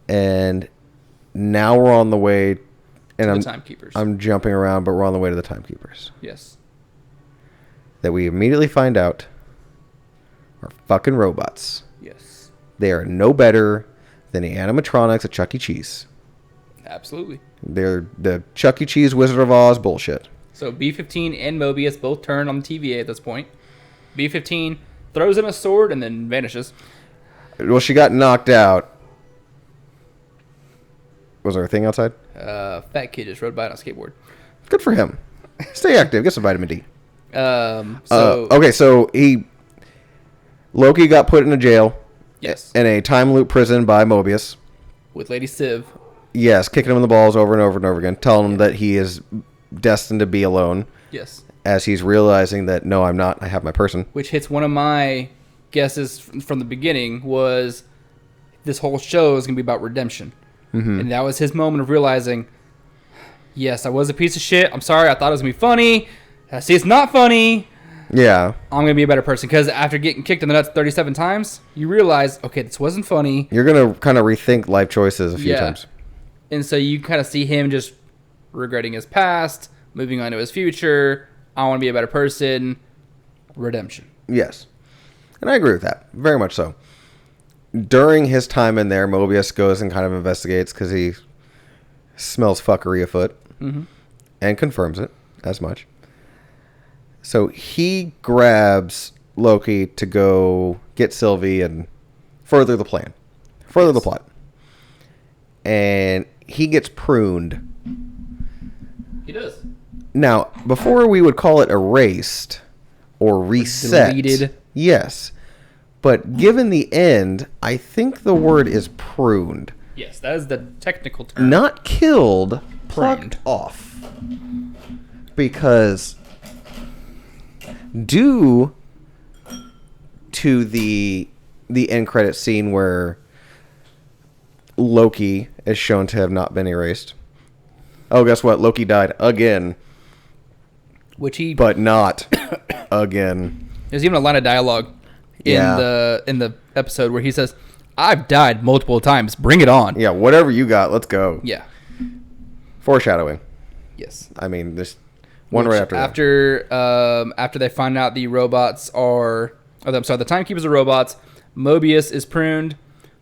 and now we're on the way. And the timekeepers. I'm jumping around, but we're on the way to the timekeepers. Yes. That we immediately find out are fucking robots. Yes. They are no better than the animatronics at Chuck E. Cheese. Absolutely. They're the Chuck E. Cheese Wizard of Oz bullshit. So B-15 and Mobius both turn on the TVA at this point. B-15 throws in a sword and then vanishes. Well, she got knocked out. Was there a thing outside? Fat kid just rode by on a skateboard. Good for him. Stay active. Get some vitamin D. So Okay, so Loki got put in a jail. Yes. In a time loop prison by Mobius. With Lady Civ. Yes, kicking him in the balls over and over and over again, telling him that he is destined to be alone. Yes. As he's realizing that, no, I'm not. I have my person. Which hits one of my guesses from the beginning was this whole show is going to be about redemption. Mm-hmm. And that was his moment of realizing, yes, I was a piece of shit. I'm sorry. I thought it was going to be funny. I see it's not funny. Yeah. I'm going to be a better person. Because after getting kicked in the nuts 37 times, you realize, okay, this wasn't funny. You're going to kind of rethink life choices a few times. And so you kind of see him just regretting his past, moving on to his future. I want to be a better person. Redemption. Yes. And I agree with that. Very much so. During his time in there, Mobius goes and kind of investigates because he smells fuckery afoot. Mm-hmm. And confirms it as much. So he grabs Loki to go get Sylvie and further the plan. Further the plot. And he gets pruned. He does. Now, before we would call it erased or reset. Deleted. Yes. But given the end, I think the word is pruned. Yes, that is the technical term. Not killed, plucked Pruned. off. Because due to the end credit scene where Loki is shown to have not been erased. Oh, guess what? Loki died again. But not again. There's even a line of dialogue in the episode where he says, "I've died multiple times. Bring it on." Yeah, whatever you got, let's go. Yeah. Foreshadowing. Yes. I mean, there's one right after that. After they find out the robots are... Oh, I'm sorry, the timekeepers are robots. Mobius is pruned,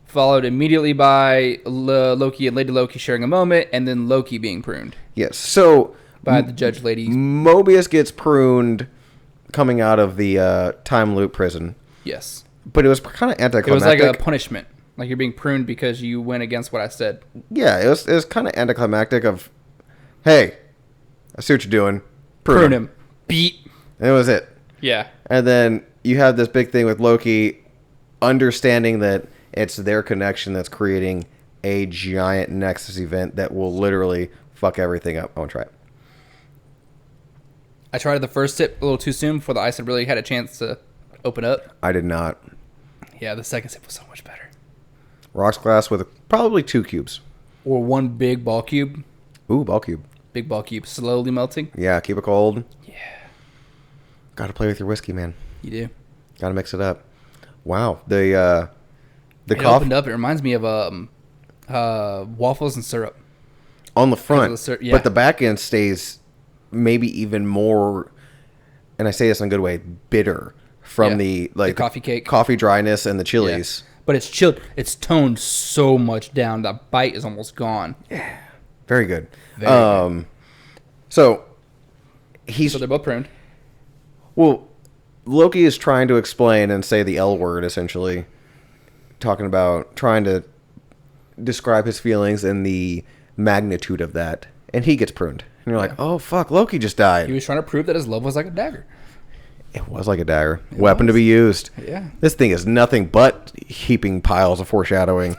followed immediately by Loki and Lady Loki sharing a moment, and then Loki being pruned. Yes, so... By the judge lady. Mobius gets pruned coming out of the time loop prison. Yes. But it was kind of anticlimactic. It was like a punishment. Like you're being pruned because you went against what I said. Yeah, it was kind of anticlimactic of, hey, I see what you're doing. Prune him. Beat. And it was it. Yeah. And then you have this big thing with Loki understanding that it's their connection that's creating a giant Nexus event that will literally fuck everything up. I want to try it. I tried the first sip a little too soon before the ice had really had a chance to open up. I did not. Yeah, the second sip was so much better. Rocks glass with probably 2 cubes. Or one big ball cube. Ooh, ball cube. Big ball cube slowly melting. Yeah, keep it cold. Yeah. Got to play with your whiskey, man. You do. Got to mix it up. Wow. The it opened up. It reminds me of waffles and syrup. On the front. Yeah. But the back end stays maybe even more, and I say this in a good way, bitter from the coffee cake, coffee dryness, and the chilies. Yeah. But it's chilled. It's toned so much down. That bite is almost gone. Yeah. Very good. Very good. So they're both pruned. Well, Loki is trying to explain and say the L word, essentially. Talking about trying to describe his feelings and the magnitude of that. And he gets pruned. And you're like, oh, fuck, Loki just died. He was trying to prove that his love was like a dagger. It was like a dagger. Weapon to be used. Yeah. This thing is nothing but heaping piles of foreshadowing.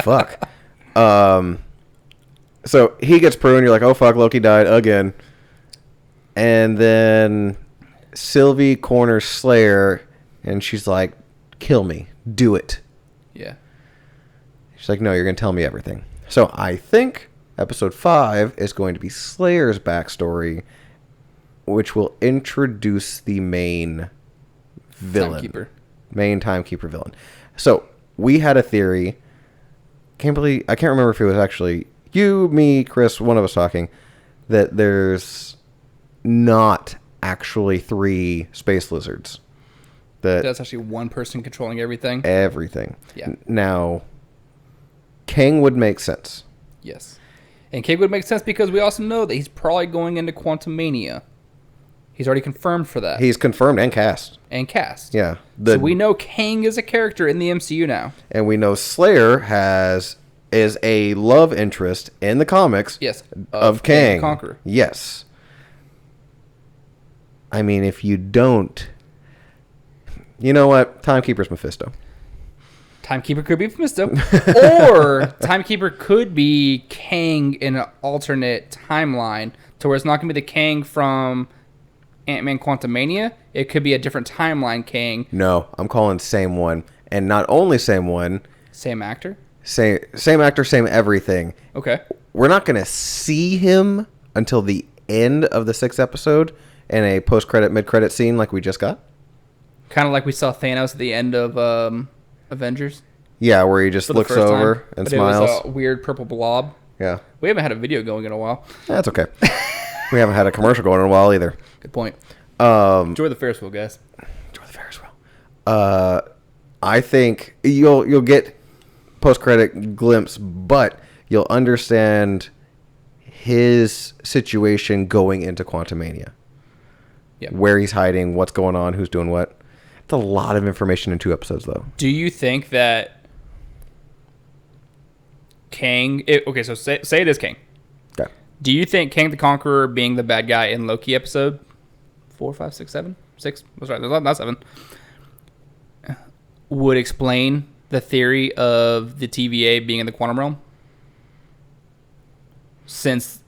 Fuck. So he gets pruned. You're like, oh, fuck, Loki died again. And then Sylvie corners Slayer, and she's like, kill me. Do it. Yeah. She's like, no, you're going to tell me everything. So I think episode 5 is going to be Slayer's backstory, which will introduce the main villain. Timekeeper. Main timekeeper villain. So we had a theory. I can't remember if it was actually you, me, Chris, one of us talking, that there's not actually 3 space lizards. That's actually one person controlling everything. Everything. Yeah. Now, Kang would make sense. Yes. And Kang would make sense because we also know that he's probably going into Quantum Mania. He's already confirmed for that. He's confirmed and cast. Yeah. So we know Kang is a character in the MCU now. And we know Slayer has is a love interest in the comics. Yes, of Kang Kang. the Conqueror. Yes. I mean, if you don't, you know what? Timekeeper's Mephisto. Timekeeper could be Mephisto, or Timekeeper could be Kang in an alternate timeline, to where it's not going to be the Kang from Ant-Man Quantumania. It could be a different timeline Kang. No, I'm calling same one, and not only same one. Same actor. Same actor, same everything. Okay. We're not going to see him until the end of the 6th episode in a post-credit, mid-credit scene like we just got. Kind of like we saw Thanos at the end of Avengers. Yeah, where he just looks over and smiles. It was a weird purple blob. Yeah. We haven't had a video going in a while. That's okay. We haven't had a commercial going in a while either. Good point. Enjoy the Ferris wheel, guys. Enjoy the Ferris wheel. I think you'll get post-credit glimpse, but you'll understand his situation going into Quantumania. Yep. Where he's hiding, what's going on, who's doing what. It's a lot of information in 2 episodes, though. Do you think that Kang... okay, so say it is Kang. Okay. Do you think Kang the Conqueror being the bad guy in Loki episode 4, 5, 6, 7? 6? That's right, not 7. Would explain the theory of the TVA being in the quantum realm? Since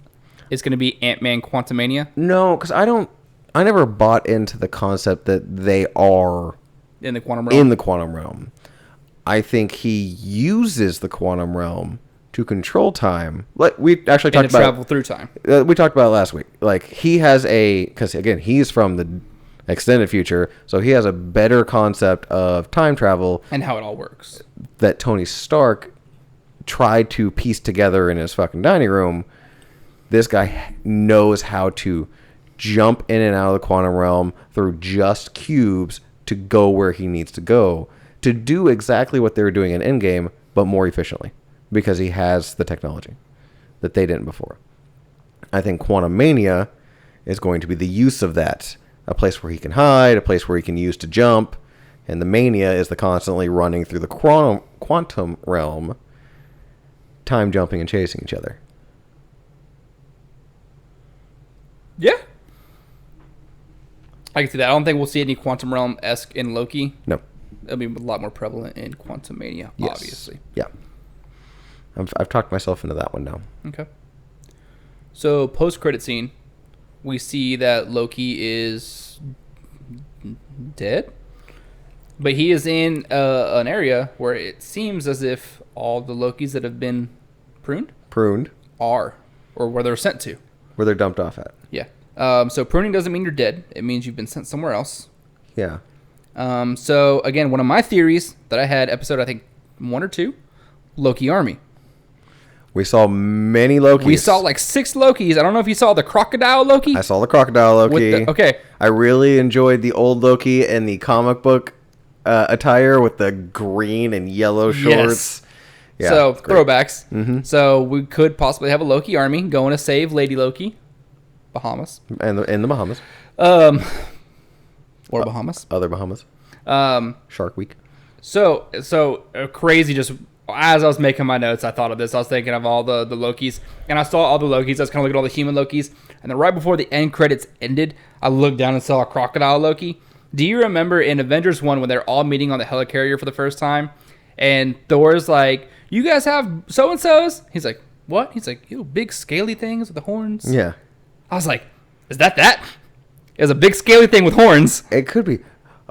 it's going to be Ant-Man Quantumania? No, because I never bought into the concept that they are in the quantum realm. I think he uses the quantum realm to control time. Like we actually talked about travel through time. We talked about it last week. Like he has because again he's from the extended future, so he has a better concept of time travel and how it all works. That Tony Stark tried to piece together in his fucking dining room. This guy knows how to jump in and out of the quantum realm through just cubes to go where he needs to go, to do exactly what they were doing in Endgame, but more efficiently, because he has the technology that they didn't before. I think Quantumania is going to be the use of that, a place where he can hide, a place where he can use to jump, and the mania is the constantly running through the quantum realm, time jumping and chasing each other. Yeah. I can see that. I don't think we'll see any Quantum Realm-esque in Loki. No. It'll be a lot more prevalent in Quantumania, yes. Obviously. Yeah. I've talked myself into that one now. Okay. So, post-credit scene, we see that Loki is dead. But he is in an area where it seems as if all the Lokis that have been pruned are, or where they're sent to. Where they're dumped off at. Yeah. So pruning doesn't mean you're dead. It means you've been sent somewhere else. Yeah. So again, one of my theories that I had episode, I think 1 or 2, Loki army. We saw many Lokis. We saw like 6 Lokis. I don't know if you saw the crocodile Loki. I saw the crocodile Loki. Okay. I really enjoyed the old Loki and the comic book attire with the green and yellow shorts. Yes. Yeah, so throwbacks. Mm-hmm. So we could possibly have a Loki army going to save Lady Loki. Bahamas. And in the Bahamas. Or Bahamas. Other Bahamas. Shark Week. So crazy. Just as I was making my notes, I thought of this. I was thinking of all the Lokis, and I saw all the Lokis. I was kind of looking at all the human Lokis, and then right before the end credits ended, I looked down and saw a crocodile Loki. Do you remember in Avengers 1 when they're all meeting on the helicarrier for the first time, and Thor's like, "You guys have so and so's?" He's like, "What?" He's like, "You big scaly things with the horns." Yeah. I was like, "Is that?" It was a big scaly thing with horns. It could be.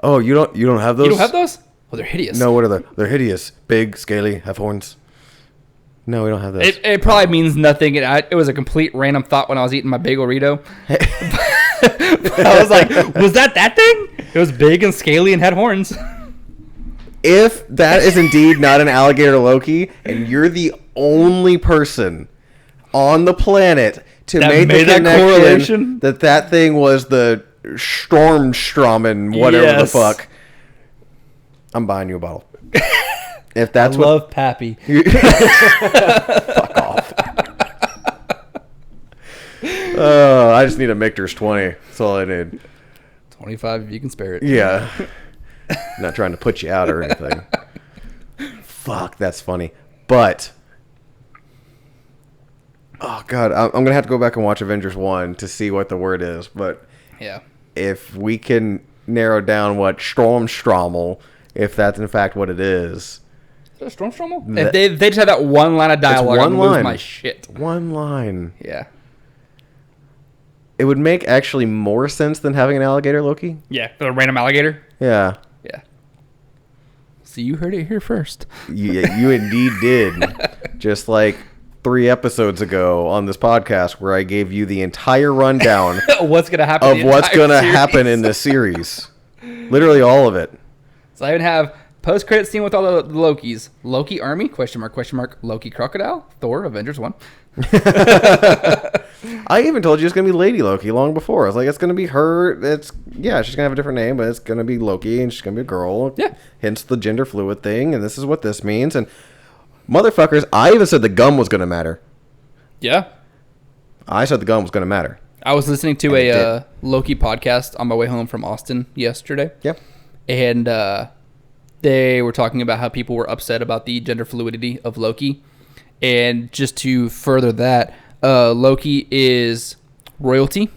Oh, you don't have those? You don't have those? Well, they're hideous. No, what are they? They're hideous. Big, scaly, have horns. No, we don't have those. It probably means nothing. It was a complete random thought when I was eating my bagel Rito. I was like, was that thing? It was big and scaly and had horns. If that is indeed not an alligator Loki, and you're the only person on the planet to make the connection that thing was the Stormstrom, whatever the fuck, I'm buying you a bottle. If that's I love Pappy. Fuck off. I just need a Michter's 20. That's all I need. 25 if you can spare it. Yeah. Not trying to put you out or anything. Fuck, that's funny. But Oh God, I'm gonna have to go back and watch Avengers 1 to see what the word is. But Yeah. if we can narrow down what Stromstrommel, if that's in fact what it is. Is it Stromstrommel? If they just had that one line of dialogue, one I'd lose line. my shit. One line. Yeah. It would make actually more sense than having an alligator, Loki. Yeah, the random alligator. Yeah. Yeah. So you heard it here first. You indeed did. Just like 3 episodes ago on this podcast where I gave you the entire rundown What's going to happen of what's going to happen in this series. Literally all of it. So I even have post-credit scene with all the Lokis. Loki Army, question mark, Loki Crocodile, Thor, Avengers 1. I even told you it's going to be Lady Loki long before. I was like, it's going to be her. She's going to have a different name, but it's going to be Loki, and she's going to be a girl. Yeah. Hence the gender fluid thing, and this is what this means. And motherfuckers, I even said the gum was going to matter. Yeah. I said the gum was going to matter. I was listening to a Loki podcast on my way home from Austin yesterday. Yep. And they were talking about how people were upset about the gender fluidity of Loki. And just to further that, Loki is royalty.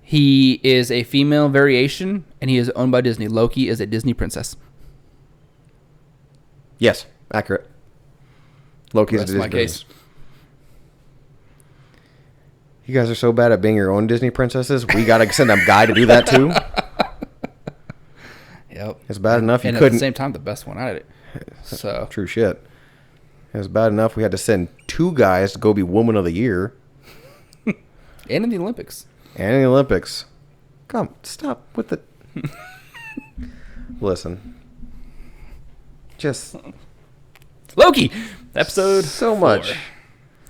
He is a female variation, and he is owned by Disney. Loki is a Disney princess. Yes, accurate. Loki's That's a Disney my case. princess. You guys are so bad at being your own Disney princesses. We got to send a guy to do that too. Yep. It's bad enough you and couldn't. at the same time, the best one at it. So True shit. It was bad enough we had to send 2 guys to go be Woman of the Year. and in the Olympics. And in the Olympics. Come, stop with the... Listen. Just... Loki! Episode So 4 much.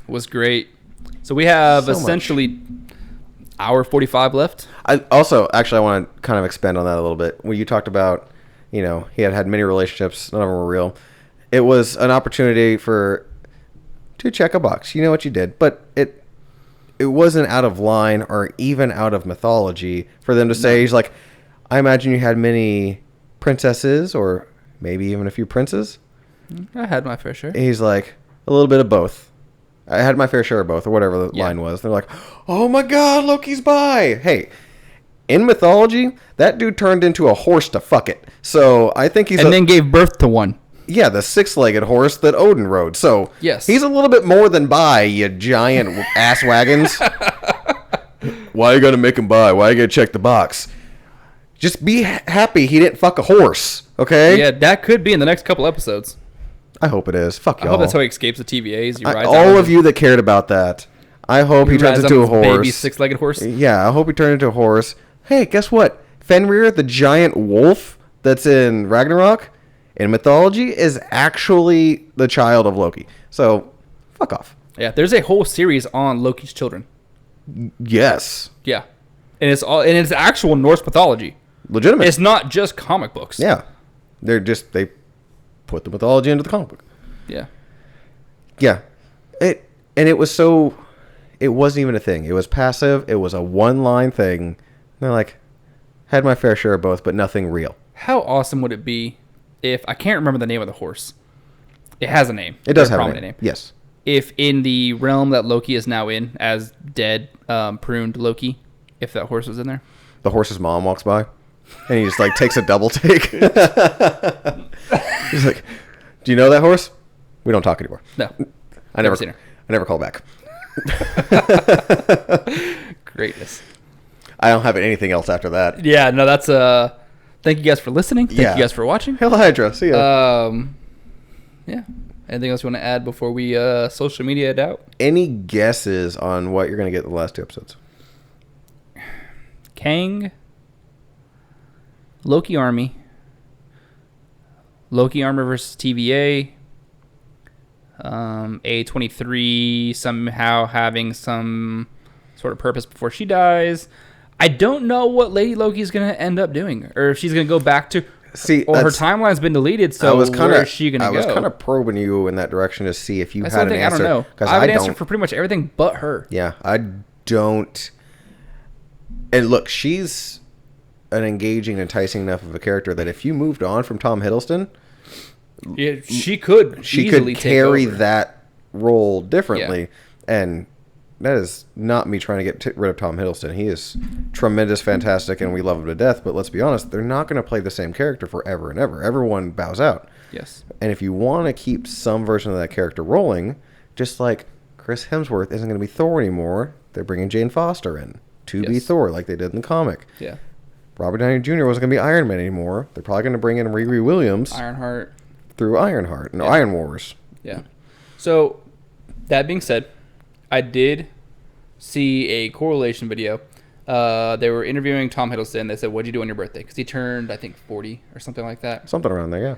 was great. So we have So essentially hour 45 left. I want to kind of expand on that a little bit. When you talked about, he had many relationships, none of them were real. It was an opportunity to check a box. You know what you did, but it wasn't out of line or even out of mythology for them to say, he's like, I imagine you had many princesses or maybe even a few princes. I had my fair share. He's like, a little bit of both. I had my fair share of both, or whatever the line was. They're like, oh my God, Loki's bi. Hey, in mythology, that dude turned into a horse to fuck it. So I think then gave birth to one. Yeah, the 6-legged horse that Odin rode. So yes, he's a little bit more than bi, you giant ass wagons. Why you gotta make him bi? Why you gotta check the box? Just be happy he didn't fuck a horse, okay? Yeah, that could be in the next couple episodes. I hope it is. Fuck y'all. I hope that's how he escapes the TVAs. All of you that cared about that, I hope he turns into a horse. Baby 6-legged horse. Yeah, I hope he turns into a horse. Hey, guess what? Fenrir, the giant wolf that's in Ragnarok, in mythology, is actually the child of Loki. So, fuck off. Yeah, there's a whole series on Loki's children. Yes. Yeah, and it's actual Norse mythology. Legitimate. It's not just comic books. Yeah. They put the mythology into the comic book. Yeah. Yeah. It wasn't even a thing. It was passive. It was a one-line thing. And they're like, had my fair share of both, but nothing real. How awesome would it be if, I can't remember the name of the horse. It has a name. It does have a prominent name. Yes. If in the realm that Loki is now in, as dead, pruned Loki, if that horse was in there. The horse's mom walks by, and he just like takes a double take. He's like, "Do you know that horse? We don't talk anymore." No, I never seen her. I never call back. Greatness. I don't have anything else after that. Yeah, no, that's thank you guys for listening. Thank you guys for watching. Hail Hydra. See ya. Yeah. Anything else you want to add before we social media it out? Any guesses on what you're gonna get in the last 2 episodes? Kang, Loki Army versus TVA, A23 somehow having some sort of purpose before she dies. I don't know what Lady Loki is going to end up doing, or if she's going to go back to... her timeline's been deleted, so where is she going to go? I was kind of probing you in that direction to see if you That's had the an thing, answer. I don't know. I have an answer for pretty much everything but her. Yeah, I don't... And look, she's an engaging, enticing enough of a character that if you moved on from Tom Hiddleston... Yeah, she could carry that role differently. And that is not me trying to get rid of Tom Hiddleston. He is tremendous, fantastic, and we love him to death. But let's be honest, they're not going to play the same character forever and ever. Everyone bows out. Yes. And if you want to keep some version of that character rolling, just like Chris Hemsworth isn't going to be Thor anymore, they're bringing Jane Foster in to be Thor like they did in the comic. Yeah. Robert Downey Jr. wasn't going to be Iron Man anymore. They're probably going to bring in Riri Williams. Ironheart. Through Ironheart. No, Iron Wars. Yeah. So, that being said, I did see a correlation video. They were interviewing Tom Hiddleston. They said, "What'd you do on your birthday?" Because he turned, I think, 40 or something like that. Something around there, yeah.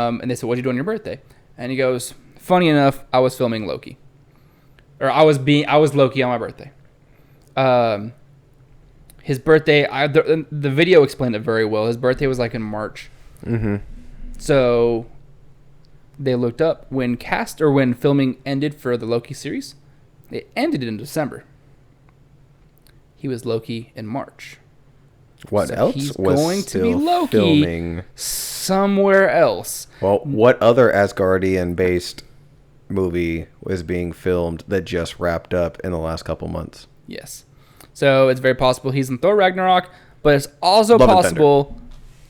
And they said, "What'd you do on your birthday?" And he goes, "Funny enough, I was filming Loki, or I was Loki on my birthday." His birthday, the video explained it very well. His birthday was like in March. Mm-hmm. So they looked up when filming ended for the Loki series. It ended in December. He was Loki in March. What so else he's was going to be Loki filming somewhere else? Well, what other Asgardian-based movie was being filmed that just wrapped up in the last couple months? Yes. So it's very possible he's in Thor Ragnarok, but it's also possible...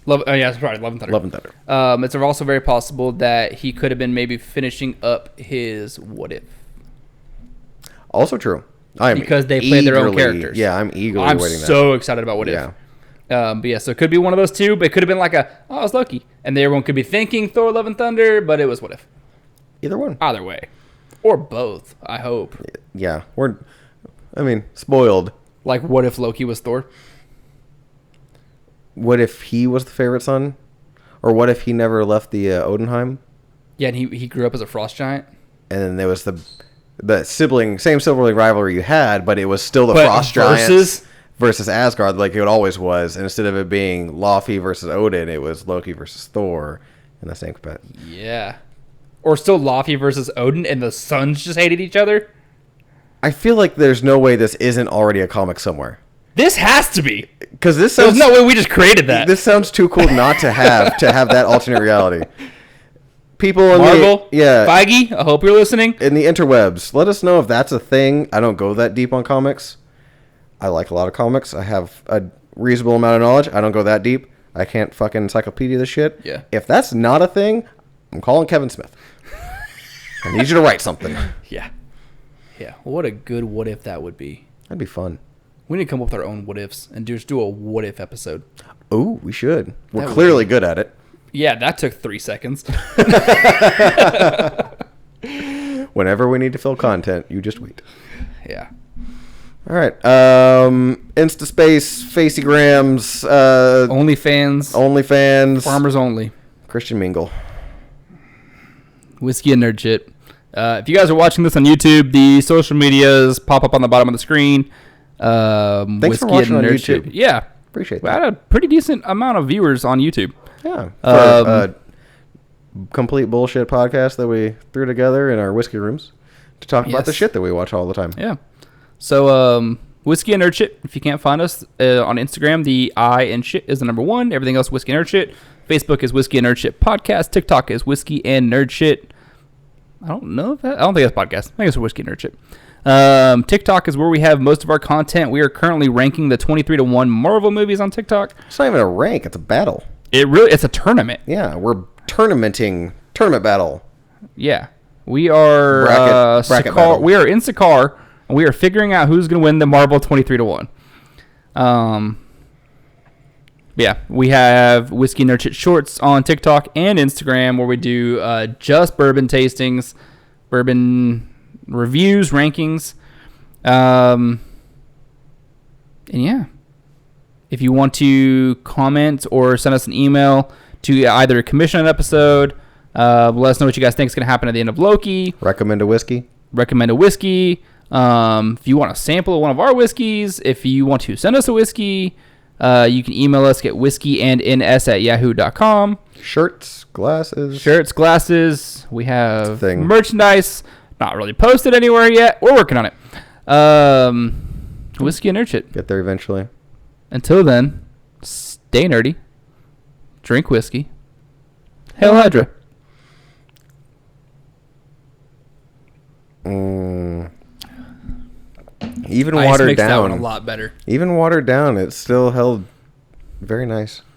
Love and Thunder. Love and Thunder. It's also very possible that he could have been maybe finishing up his What If. Also true. Because they played their own characters. Yeah, I'm eagerly waiting that. I'm so excited about What If. But yeah, so it could be one of those two, but it could have been like it's Loki. And everyone could be thinking Thor Love and Thunder, but it was What If. Either one. Either way. Or both, I hope. Yeah. Spoiled. Like, what if Loki was Thor? What if he was the favorite son? Or what if he never left the Odenheim? Yeah, and he grew up as a frost giant. And then there was the same sibling rivalry you had, but it was still the frost giants versus Asgard like it always was. And instead of it being Loki versus Odin, it was Loki versus Thor in the same capacity. Yeah. Or still Loki versus Odin and the sons just hated each other? I feel like there's no way this isn't already a comic somewhere. This has to be. Because this sounds... There's no way we just created that. This sounds too cool not to have that alternate reality. People in Marvel, yeah, Feige, I hope you're listening. In the interwebs, let us know if that's a thing. I don't go that deep on comics. I like a lot of comics. I have a reasonable amount of knowledge. I don't go that deep. I can't fucking encyclopedia this shit. Yeah. If that's not a thing, I'm calling Kevin Smith. I need you to write something. Yeah. Yeah. What a good what if that would be. That'd be fun. We need to come up with our own what ifs and just do a what if episode. Oh, we should. We're clearly good at it. Yeah, that took 3 seconds. Whenever we need to fill content, you just wait. Yeah. All right. InstaSpace, Faceygrams, OnlyFans, Farmers Only, Christian Mingle, Whiskey and Nerd Shit. If you guys are watching this on YouTube, the social medias pop up on the bottom of the screen. Thanks Whiskey for watching and on Nerd YouTube. Shit. Yeah. Appreciate that. We had a pretty decent amount of viewers on YouTube. Yeah. For complete bullshit podcast that we threw together in our whiskey rooms to talk about the shit that we watch all the time. Yeah. So, Whiskey and Nerd Shit. If you can't find us on Instagram, the I and shit is the number 1. Everything else, Whiskey and Nerd Shit. Facebook is Whiskey and Nerd Shit Podcast. TikTok is Whiskey and Nerd Shit. I don't think that's podcast. I think it's Whiskey and Nerd Shit. TikTok is where we have most of our content. We are currently ranking the 23-1 Marvel movies on TikTok. It's not even a rank. It's a battle. It's a tournament. Yeah, we're tournament battle. Yeah. We are bracket battle. We are in Sakar, and we are figuring out who's going to win the Marvel 23-1. Yeah, we have Whiskey Nerd Shit Shorts on TikTok and Instagram where we do just bourbon tastings, bourbon reviews, rankings. And yeah, if you want to comment or send us an email to either commission an episode, let us know what you guys think is going to happen at the end of Loki. Recommend a whiskey. If you want a sample of one of our whiskeys, if you want to send us a whiskey, you can email us at whiskeyandns@yahoo.com. Shirts, glasses. We have merchandise. Not really posted anywhere yet. We're working on it. Whiskey and Nerd Shit. Get there eventually. Until then, stay nerdy. Drink whiskey. Hail Hydra. Even Ice watered makes that one down, a lot better. even watered down, it still held very nice.